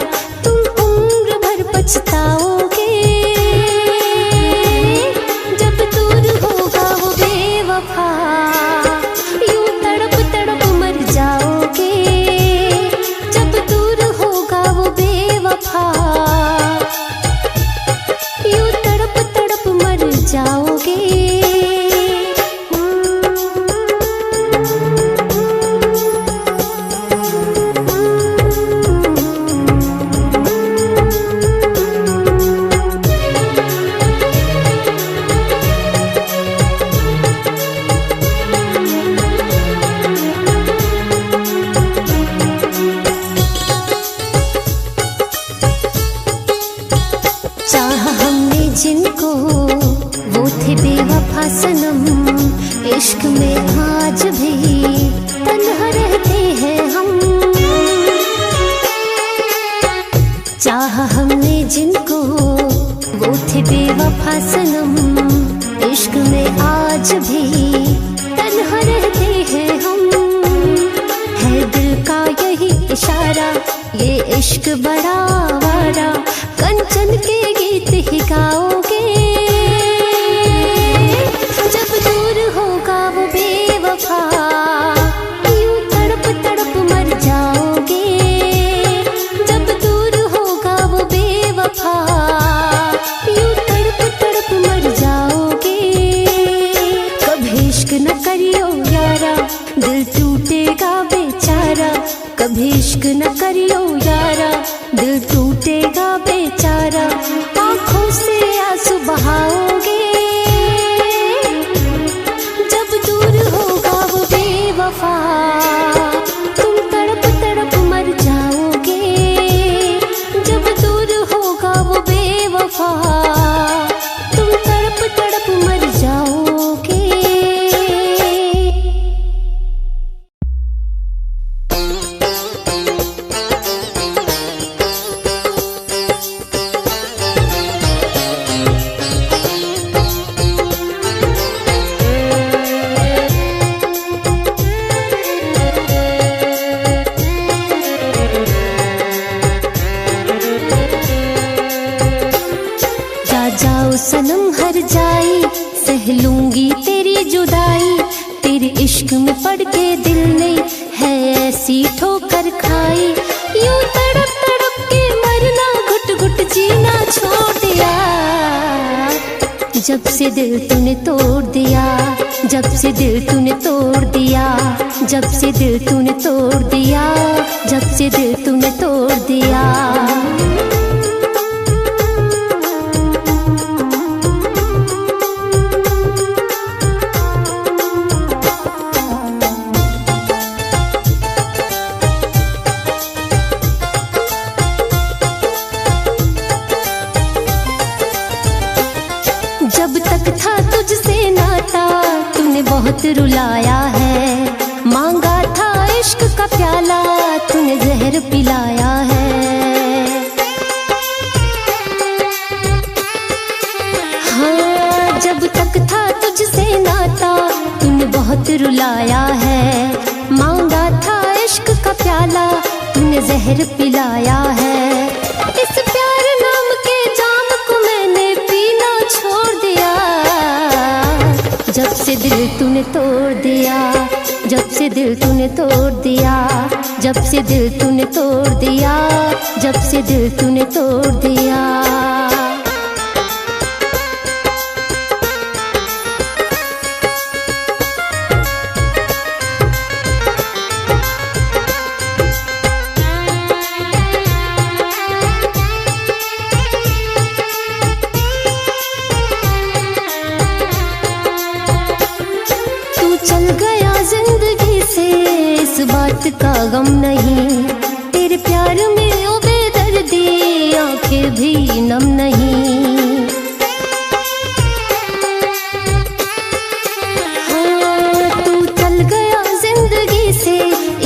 तुम उम्र भर पछताओगे। जब दूर होगा वो बेवफा, यूं तड़प तड़प मर जाओगे। जब दूर होगा वो बेवफा, यूं तड़प तड़प मर जाओगे। चाहा हमने जिनको, वो थे बेवफा सनम। इश्क में आज भी तन्हा रहते हैं हम। चाहा हमने जिनको, वो थे बेवफा सनम। इश्क में आज भी तन्हा रहते हैं हम। है दिल का यही इशारा, ये इश्क बड़ा आवारा। कंचन के गीत ही गाओगे, जब दूर होगा वो बेवफा, यूं तड़प तड़प मर जाओगे। जब दूर होगा वो बेवफा, यूं तड़प तड़प मर जाओगे। कभी इश्क न करियो यारा, दिल टूटेगा बेचारा। कभी इश्क न करियो यारा, दिल टूटेगा बेचारा। आंखों से आंसू बहाओगे, जब दूर होगा वो बेवफा, तुम तड़प तड़प मर जाओगे। जब दूर होगा वो बेवफा, तुम तड़प तड़प मर जाओगे। सनम हर जाई, सह लूंगी तेरी जुदाई। तेरे इश्क में पड़ के दिल ने है ऐसी ठोकर खाई। यूं तड़प तड़प के मरना, घुट घुट जीना छोड़ दिया। जब से दिल तूने तोड़ दिया, जब से दिल तूने तोड़ दिया, जब से दिल तूने तोड़ दिया, जब से दिल तूने तोड़ दिया। बहुत रुलाया है। मांगा था इश्क का प्याला, तूने जहर पिलाया है। हाँ, जब तक था तुझसे नाता, तूने बहुत रुलाया है। मांगा था इश्क का प्याला, तूने जहर पिलाया है। इस प्यार नाम के जाम को मैंने पीना छोड़ दिया, जब से दिल तूने तोड़ दिया, जब से दिल तूने तोड़ दिया, जब से दिल तूने तोड़ दिया, जब से दिल तूने तोड़ दिया। चल गया जिंदगी से, इस बात का गम नहीं। तेरे प्यार में ओ बेदर्दी, आंखें भी नम नहीं। हाँ, तू चल गया जिंदगी से,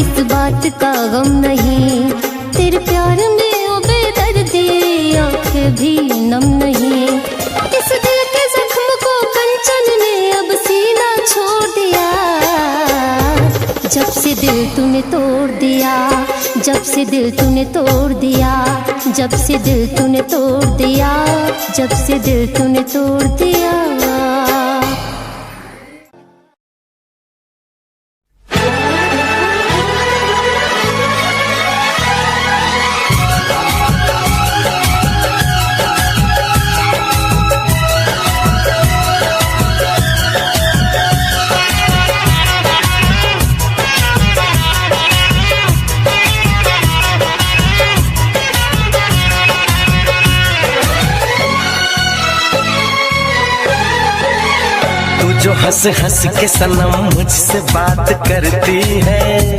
इस बात का गम नहीं। तेरे प्यार में ओ बेदर्दी, आंखें भी नम नहीं। इस दिल के जख्म को कंचन ने अब सीना छोड़ दिया, जब से दिल तूने तोड़ दिया, जब से दिल तूने तोड़ दिया, जब से दिल तूने तोड़ दिया, जब से दिल तूने तोड़ दिया। जो हंस हंस के सनम मुझसे बात करती है,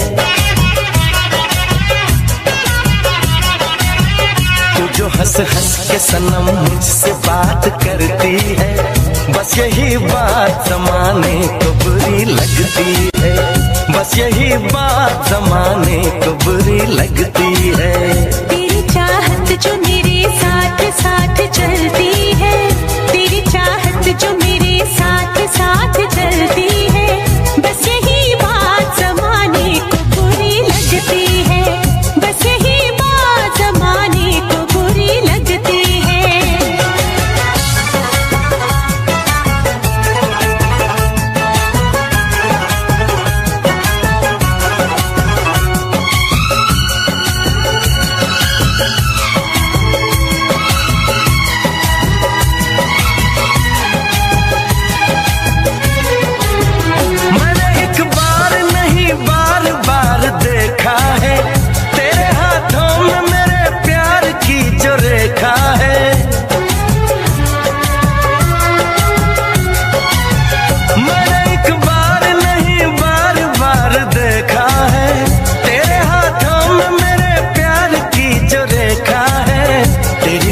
तू जो हंस हंस के सनम मुझसे बात करती है, बस यही बात ज़माने को बुरी लगती है, बस यही बात ज़माने को बुरी लगती है। तेरी चाहत जो मेरे साथ साथ चलती है, तेरी चाहत जो मेरे साथ साथ चलती है, बस यही बात ज़माने को बुरी लगती है, बस यही बात ज़माने को बुरी लगती है।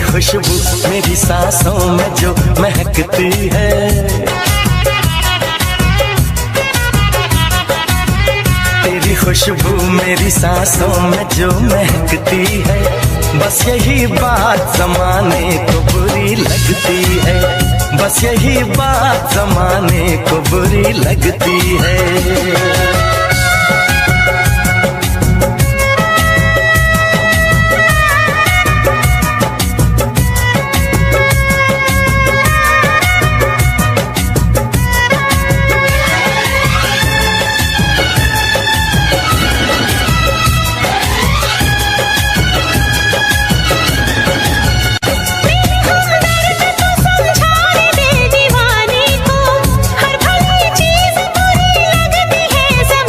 खुशबू मेरी सांसों में जो महकती है, तेरी खुशबू मेरी सांसों में जो महकती है, बस यही बात ज़माने को बुरी लगती है, बस यही बात ज़माने को बुरी लगती है। दीवाने को हर भली चीज बुरी लगती है।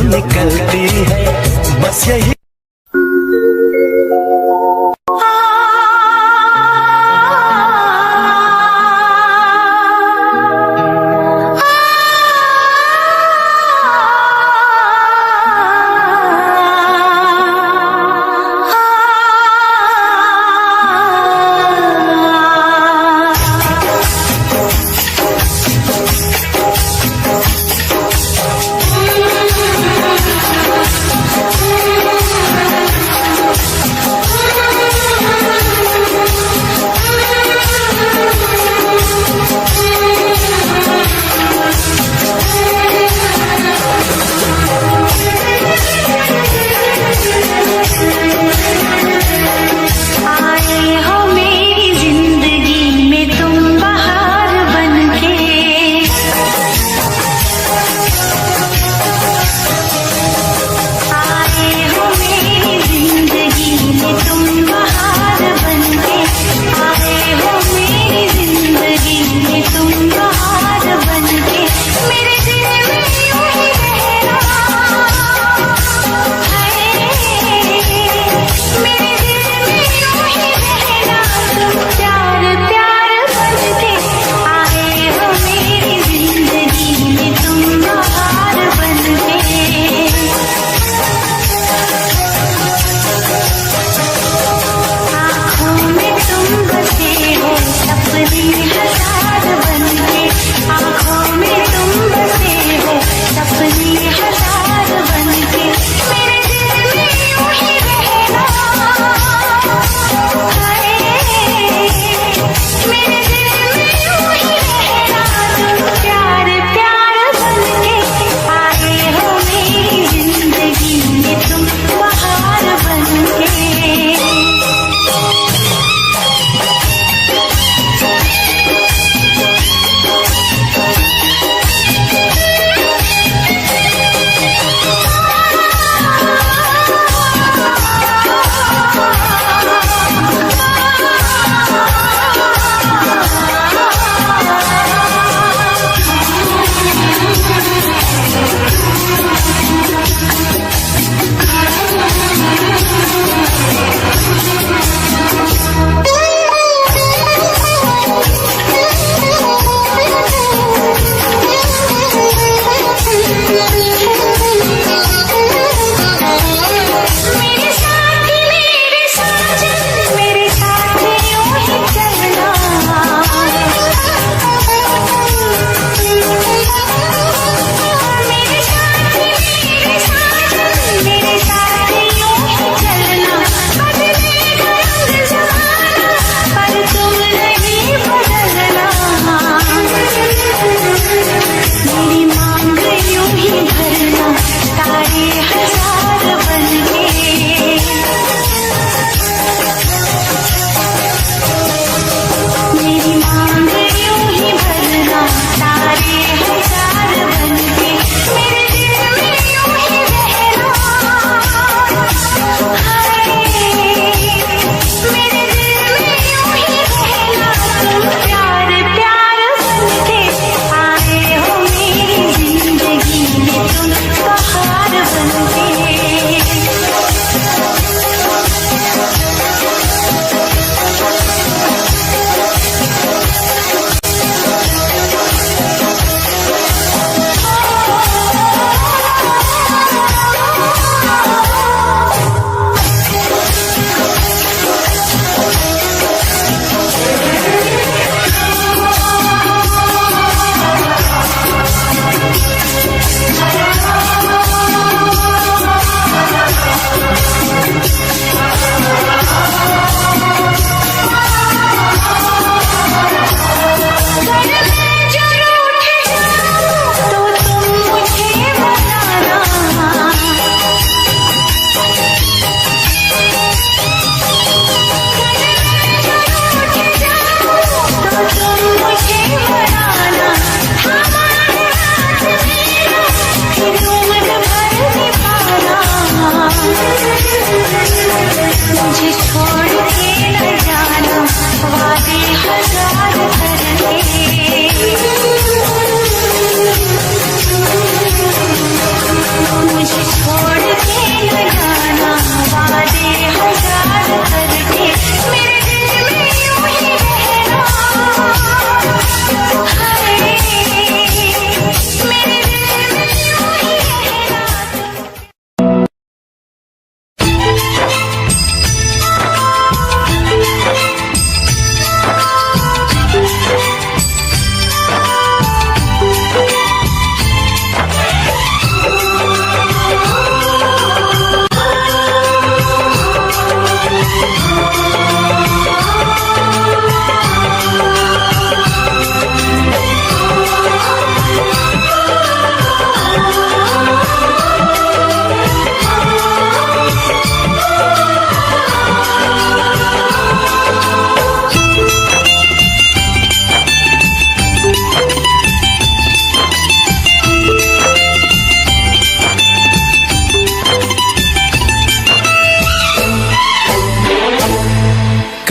निकलती है, बस यही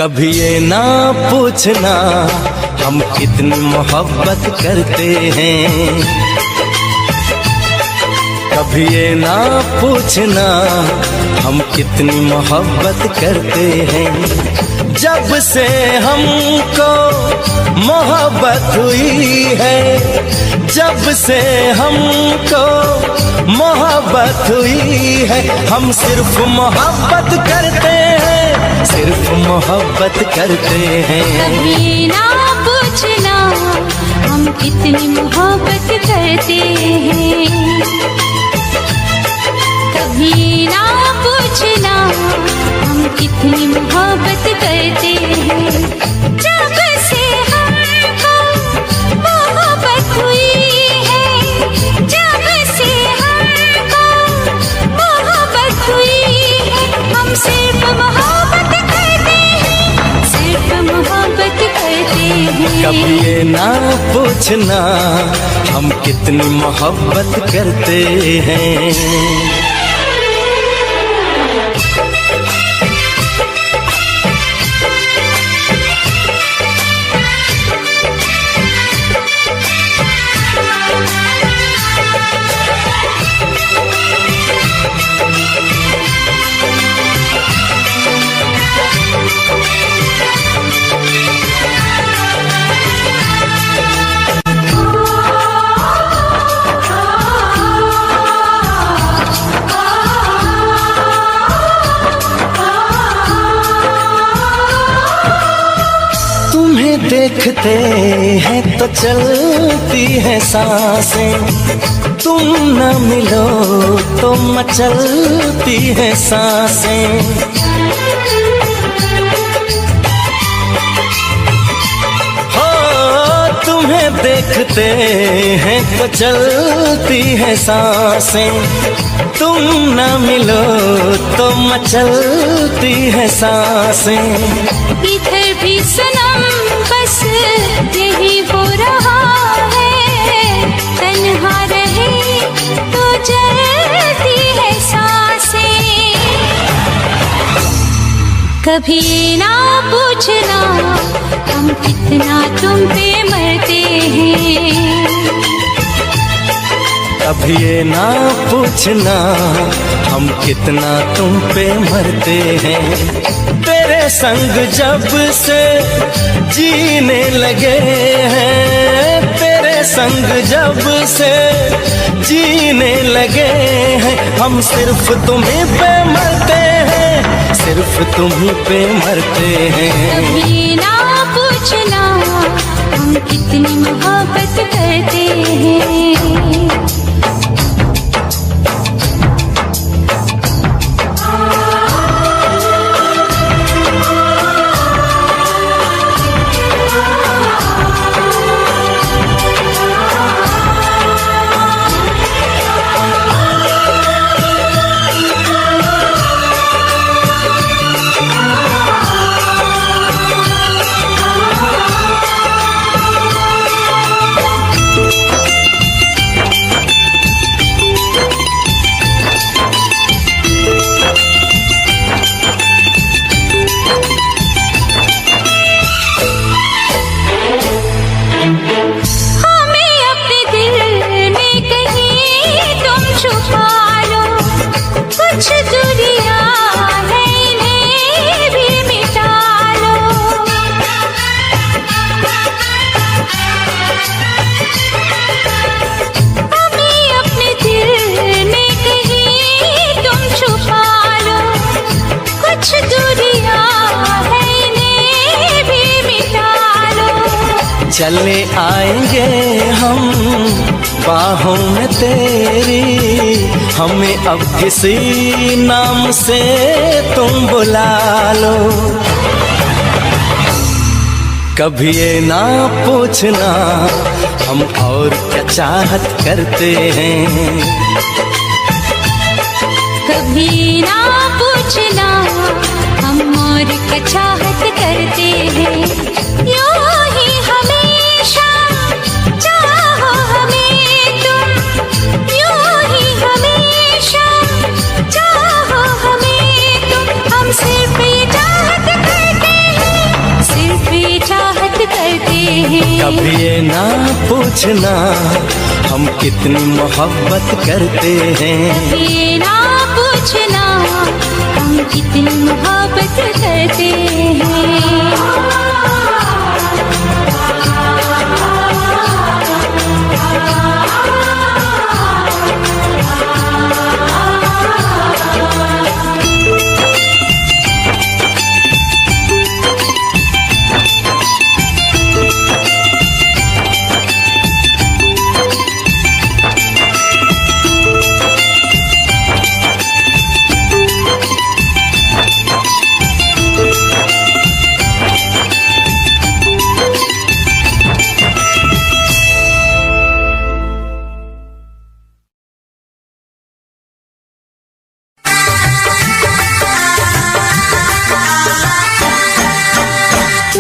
कभी ये ना पूछना हम कितनी मोहब्बत करते हैं, कभी ये ना पूछना हम कितनी मोहब्बत करते हैं। जब से हमको मोहब्बत हुई है, जब से हमको मोहब्बत हुई है, हम सिर्फ मोहब्बत करते हैं, सिर्फ मोहब्बत करते हैं। कभी ना पूछना हम कितनी मोहब्बत करते हैं, कभी ना पूछना हम कितनी मोहब्बत करते हैं। जब से हमको मोहब्बत हुई है, जब से हमको मोहब्बत हुई है, हम सिर्फ मोहब्बत करते हैं, सिर्फ मोहब्बत करते हैं। कभी ये ना पूछना हम कितनी मोहब्बत करते हैं। देखते हैं तो चलती है सांसें, तुम न मिलो तो मचलती है सांसें। हो तुम्हें देखते हैं तो चलती है सांसें, तुम न मिलो तो मचलती है सांसें। इधर भी सनम बस यही हो रहा है, तन्हा रहे तो जलती है सांसें। कभी ना पूछना हम कितना तुम पे मरते हैं, कभी ये ना पूछना हम कितना तुम पे मरते हैं। तेरे संग जब से जीने लगे हैं, तेरे संग जब से जीने लगे हैं, हम सिर्फ तुम्हीं पे मरते हैं, सिर्फ तुम्हीं पे मरते हैं। कभी ना पूछना हम कितनी मोहब्बत करते हैं। कुछ दूरियां है इन्हें भी मिटा लो, हमें अपने दिल में कहीं तुम छुपा लो। कुछ दूरियां है इन्हें भी मिटा लो। चले आएंगे हम बाहों में तेरी, हमें अब किसी नाम से तुम बुला लो। कभी ये ना पूछना हम और क्या चाहत करते हैं, कभी ना पूछना हम और क्या चाहत करते हैं। यूं ही हमेशा चाहो हमें तुम, यूं ही हमेशा चाहो हमें तुम, हम सिर्फ ये चाहत करते हैं, अब ये ना पूछना हम कितनी मोहब्बत करते हैं। ये ना पूछना हम कितनी मोहब्बत करते हैं।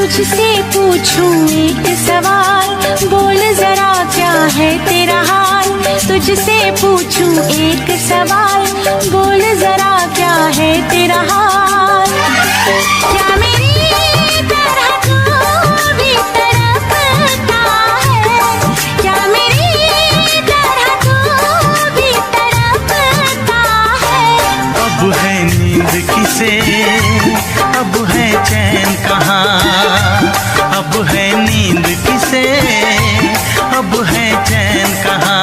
तुझसे पूछूं एक सवाल, बोल जरा क्या है तेरा हाल। तुझसे पूछूं एक सवाल, बोल जरा क्या है तेरा हाल। क्या मेरी तरह तू भी तड़पता है, क्या मेरी तरह तू भी तड़पता है। अब है नींद किसे, अब है चैन कहाँ। अब है नींद किसे, अब है चैन कहाँ।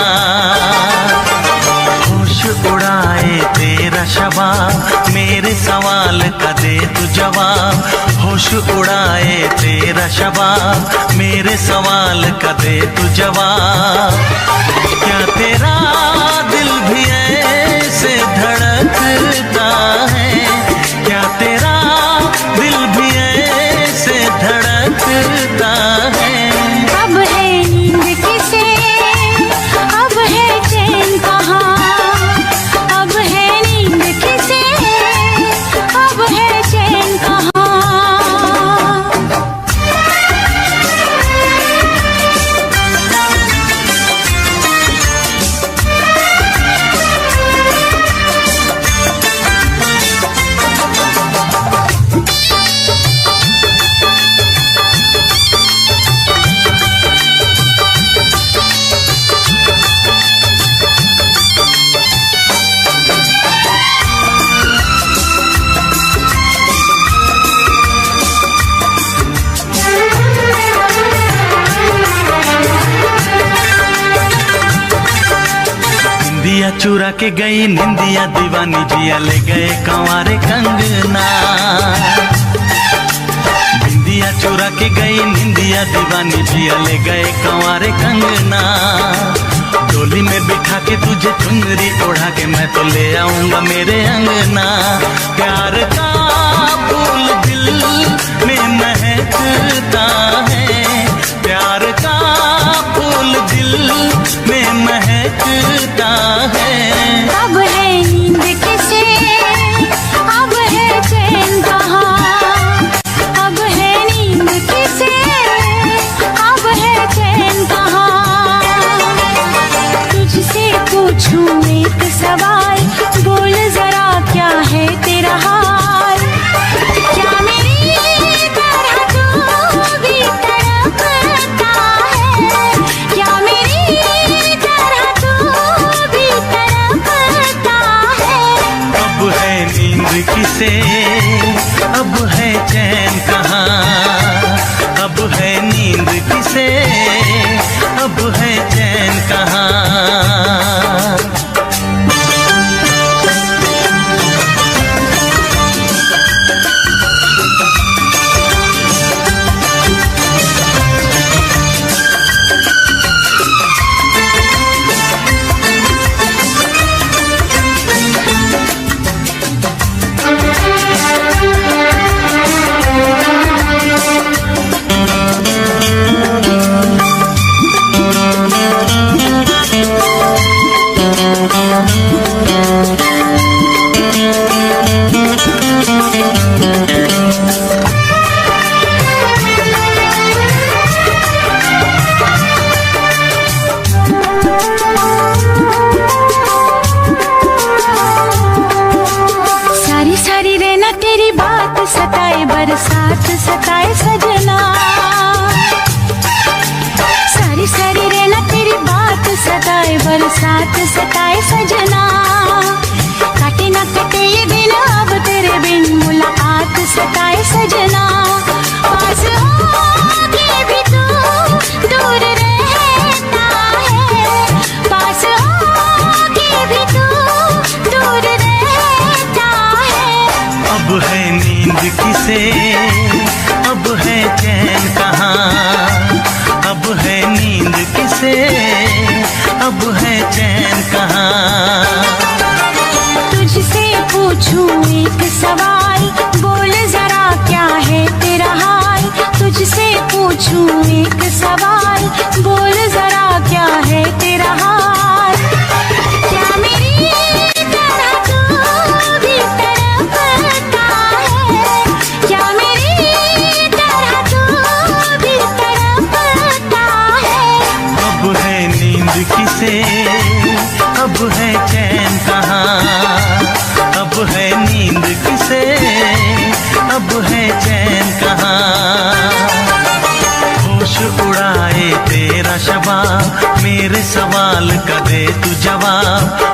होश उड़ाए तेरा शबाब, मेरे सवाल का दे तू जवाब। होश उड़ाए तेरा शबाब, मेरे सवाल का दे तू जवाब। क्या तेरा दिल भी ऐसे धड़कता है, क्या तेरा दिल भी ऐसे धड़कता है। अब है नींद किसे, अब है चैन कहाँ। अब है नींद किसे, अब है चैन कहाँ। निंदिया चुरा के गई निंदिया दीवानी, जिया ले गए कंवारे कंगना। निंदिया चुरा के गई निंदिया दीवानी, जिया ले गए कंवारे कंगना। डोली में बिठा के तुझे चुनरी ओढ़ा के मैं तो ले आऊंगा मेरे अंगना। प्यार का फूल दिल में महकता है, प्यार का फूल दिल में महकता है। अब है नींद किसे, अब है चैन कहाँ। अब है नींद किसे, अब है चैन कहाँ। तुझसे पूछूं एक सवाल, बोल जरा क्या है तेरा हाल। क्या मेरी तरह तू भी तड़पता है, क्या मेरी तरह तू भी तड़पता है। अब है नींद किसे, अब है चैन कहाँ। अब है नींद किसे, अब है चैन कहाँ। सताए बरसात सताए सजना। सजना, काटे ना कटे ये दिन अब तेरे बिन, मुलाकात सताए सजना। पास होके भी तू दूर रहता है, पास होके भी तू दूर रहता है। अब है नींद किसे, अब है चैन कहाँ, अब है नींद किसे, अब है चैन कहाँ। तुझसे पूछूं एक सवाल, बोल जरा क्या है तेरा हाल। तुझसे पूछूं एक सवाल, बोल जरा क्या है तेरा हाल। क्या मेरी तरह तू भी तड़पता है, क्या मेरी तरह तू भी तड़पता है। अब है नींद किसे, अब है चैन कहाँ, अब है नींद किसे, अब है चैन कहाँ। होश उड़ाए तेरा शबाब, मेरे सवाल का दे तू जवाब।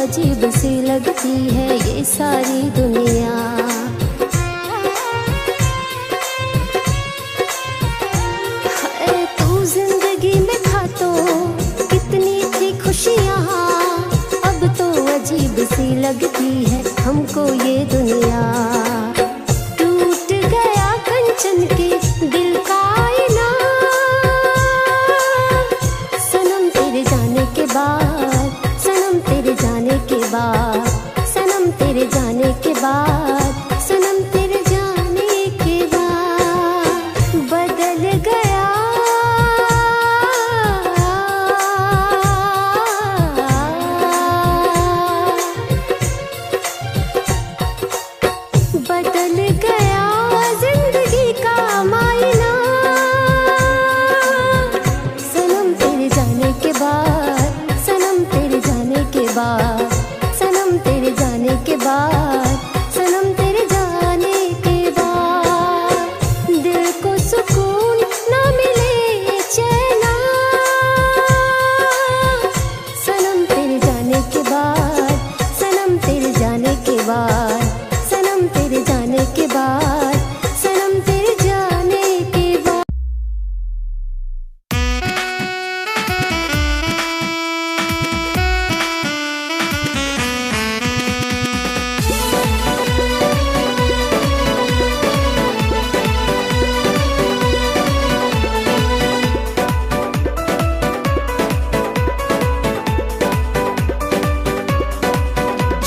अजीब सी लगती है ये सारी दुनिया। हाय तू जिंदगी में था तो कितनी थी खुशियाँ, अब तो अजीब सी लगती है हमको ये दुनिया। टूट गया कंचन के दिल का आईना, सनम तेरे जाने के बाद, सनम तेरे जाने के बाद, सनम तेरे जाने के बाद, सनम तेरे जाने के बाद बदल गया, बदल गया जिंदगी का मायना। सनम तेरे जाने के बाद, सनम तेरे जाने के बाद, सनम तेरे जाने के बाद, सनम तेरे जाने के बाद दिल को सुकून ना मिले चैना। सनम तेरे जाने के बाद, सनम तेरे जाने के बाद, सनम तेरे जाने के बाद, सनम तेरे जाने के बाद।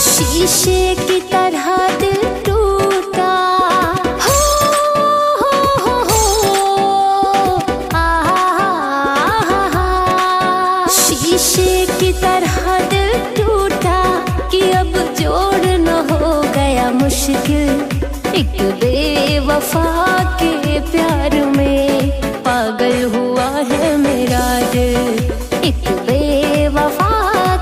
शीशे की तरह दिल टूटा, हो शीशे की तरह दिल टूटा कि अब जोड़ न हो गया मुश्किल। एक बेवफा के प्यार में पागल हुआ है मेरा दिल, एक बेवफा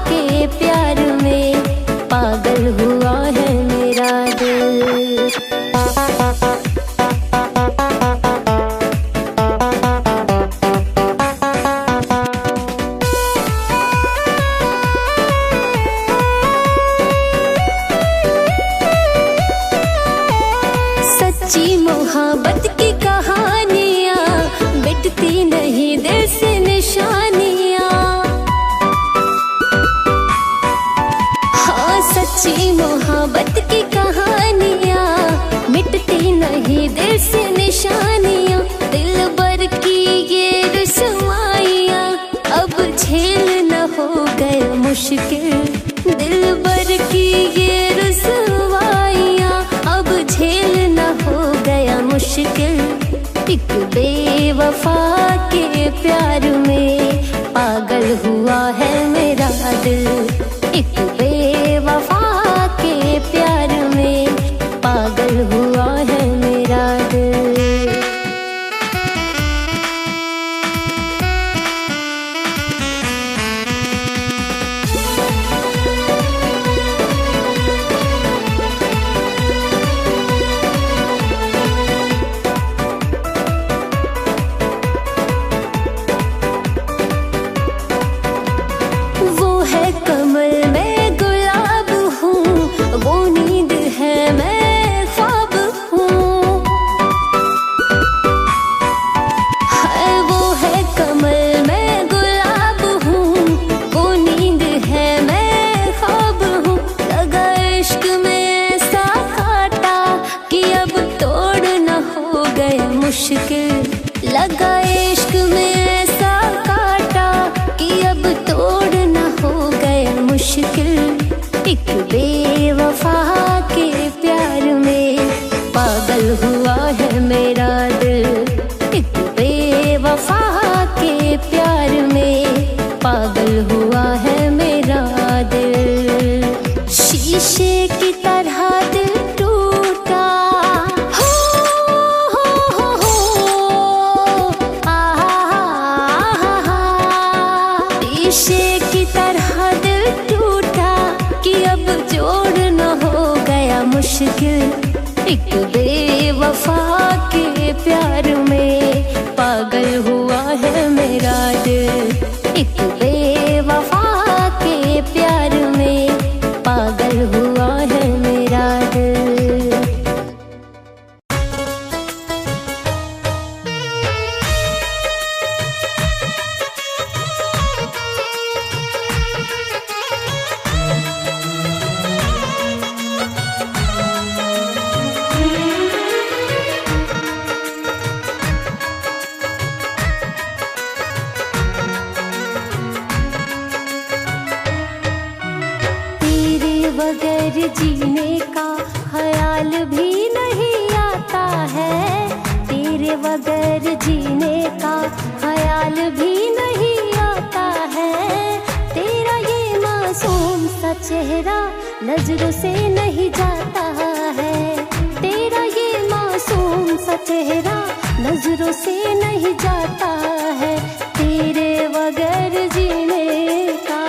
के प्यार में पागल हुआ है मेरा दिल। सच्ची मोहब्बत की कहानियाँ मिटती नहीं दिल से निशानियाँ। हाँ सच्ची मोहब्बत की कहानियाँ मिटती नहीं दिल से निशानियाँ। दिल भर की ये रुसवाइयाँ अब झेल न हो गए मुश्किल। दिल भर की ये रुसवाइयाँ अब झेल न हो गया मुश्किल। एक बेवफा के प्यार में पागल हुआ है मेरा दिल, एक बेवफा के प्यार में पागल हुआ है मेरा दिल। वो है कमल मैं गुलाब हूँ, वो नींद है मैं ख्वाब हूँ। है वो है कमल मैं गुलाब हूँ, वो नींद है मैं ख्वाब हूँ। लगा इश्क में ऐसा काटा कि अब तोड़ न हो गए मुश्किल। लगा इश्क में ऐसा काटा कि अब तोड़ न हो गए मुश्किल। एक बेवफा के प्यार में पागल हुआ है मेरा दिल, एक बेवफा के प्यार में पागल हुआ है मेरा दिल। शीशे की तरह दिल टूटा, हो शीशे की तरह दिल टूटा कि अब जोड़ न हो गया मुश्किल। एक बेवफा के प्यार में पागल हुआ है मेरा दिल, एक बेवफा के प्यार में बगैर जीने का ख्याल भी नहीं आता है, तेरे बगैर जीने का ख्याल भी नहीं आता है। तेरा ये मासूम सा चेहरा नजरों से नहीं जाता है, तेरा ये मासूम सा चेहरा नजरों से नहीं जाता है, तेरे बगैर जीने का।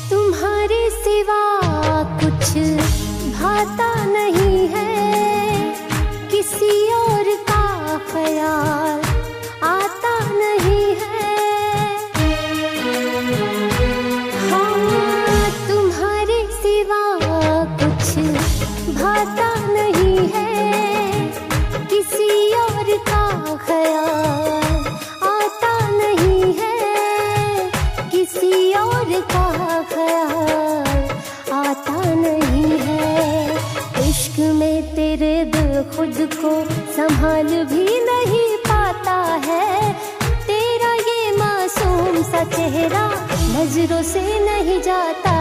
तुम्हारे सिवा कुछ भाता नहीं है, किसी और का ख्याल आता नहीं है। हाँ, तुम्हारे सिवा कुछ भाता नहीं है, किसी और का ख्याल आता नहीं है, किसी और का ख्याल आता नहीं है। इश्क में तेरे दिल खुद को संभाल भी नहीं पाता है, तेरा ये मासूम सा चेहरा नजरों से नहीं जाता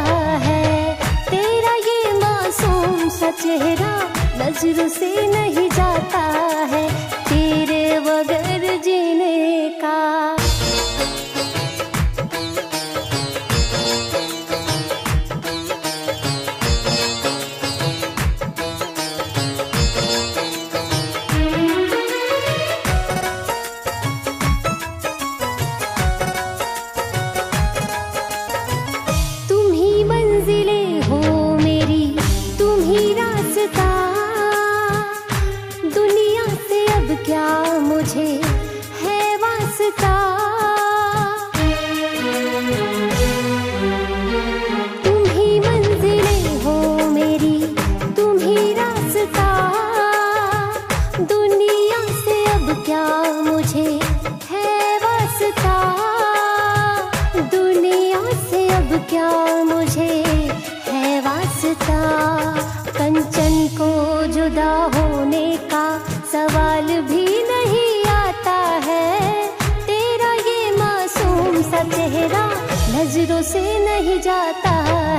है, तेरा ये मासूम सा चेहरा नजरों से नहीं जाता है, तेरे बगैर जीने का। तुम ही मंजिलें हो मेरी, तुम ही रास्ता, दुनिया से अब क्या मुझे है वास्ता। तुम ही मंजिलें हो मेरी, तुम ही रास्ता, दुनिया से अब क्या मुझे है वास्ता, दुनिया से अब क्या मुझे है वास्ता। कंचन को जुदा होने का सवाल भी नहीं आता है, तेरा ये मासूम सा चेहरा नजरों से नहीं जाता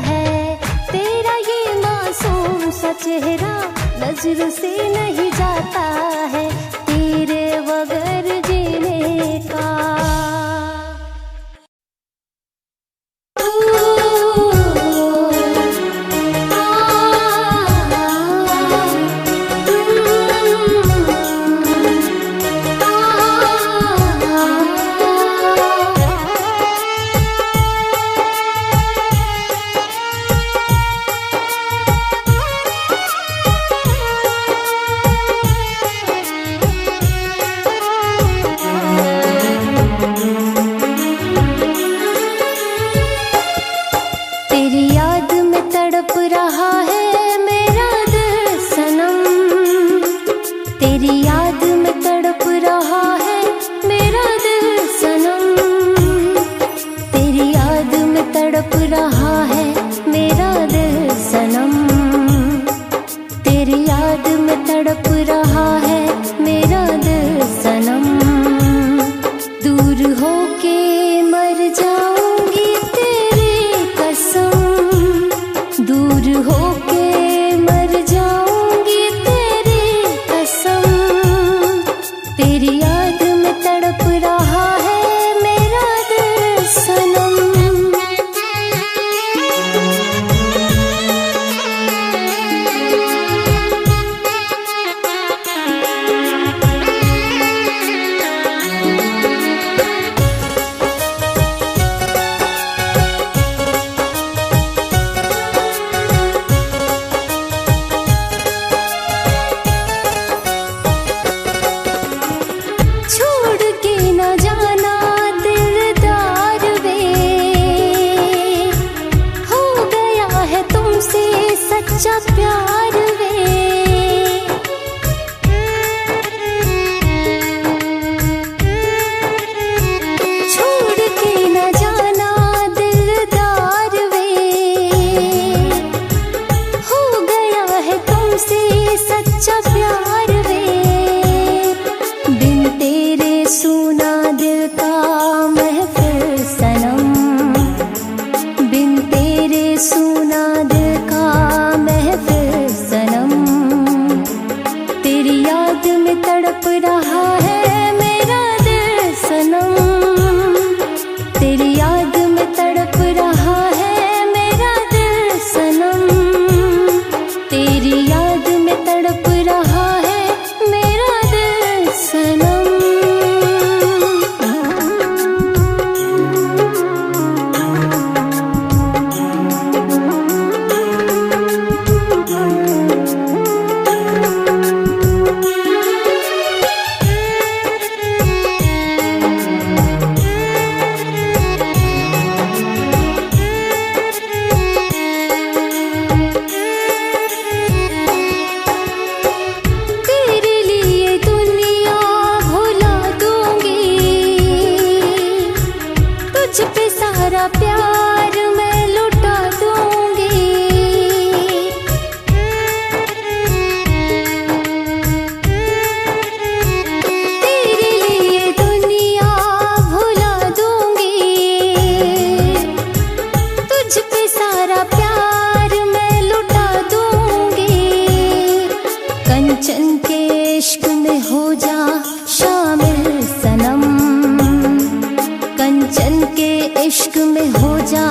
है, तेरा ये मासूम सा चेहरा नजरों से नहीं जाता है, तेरे बगैर जीने का। तेरी याद में तड़प रहा है मेरा दिल सनम, तेरी याद में तड़प रहा है मेरा दिल सनम, तेरी याद में तड़प रहा है मेरा दिल सनम, तेरी याद में तड़प रहा है मेरा दिल सनम। दूर होके मर जाऊंगी तेरी कसम, दूर होके मर जाऊंगी तेरी कसम, तेरी याद में तड़प रहा है मेरा दिल सनम। छोड़ के न जाना दिलदार वे, हो गया है तुमसे सच्चा प्यार वे। छोड़ के न जाना दिल कंचन के इश्क में हो जा शामिल सनम, कंचन के इश्क में हो जा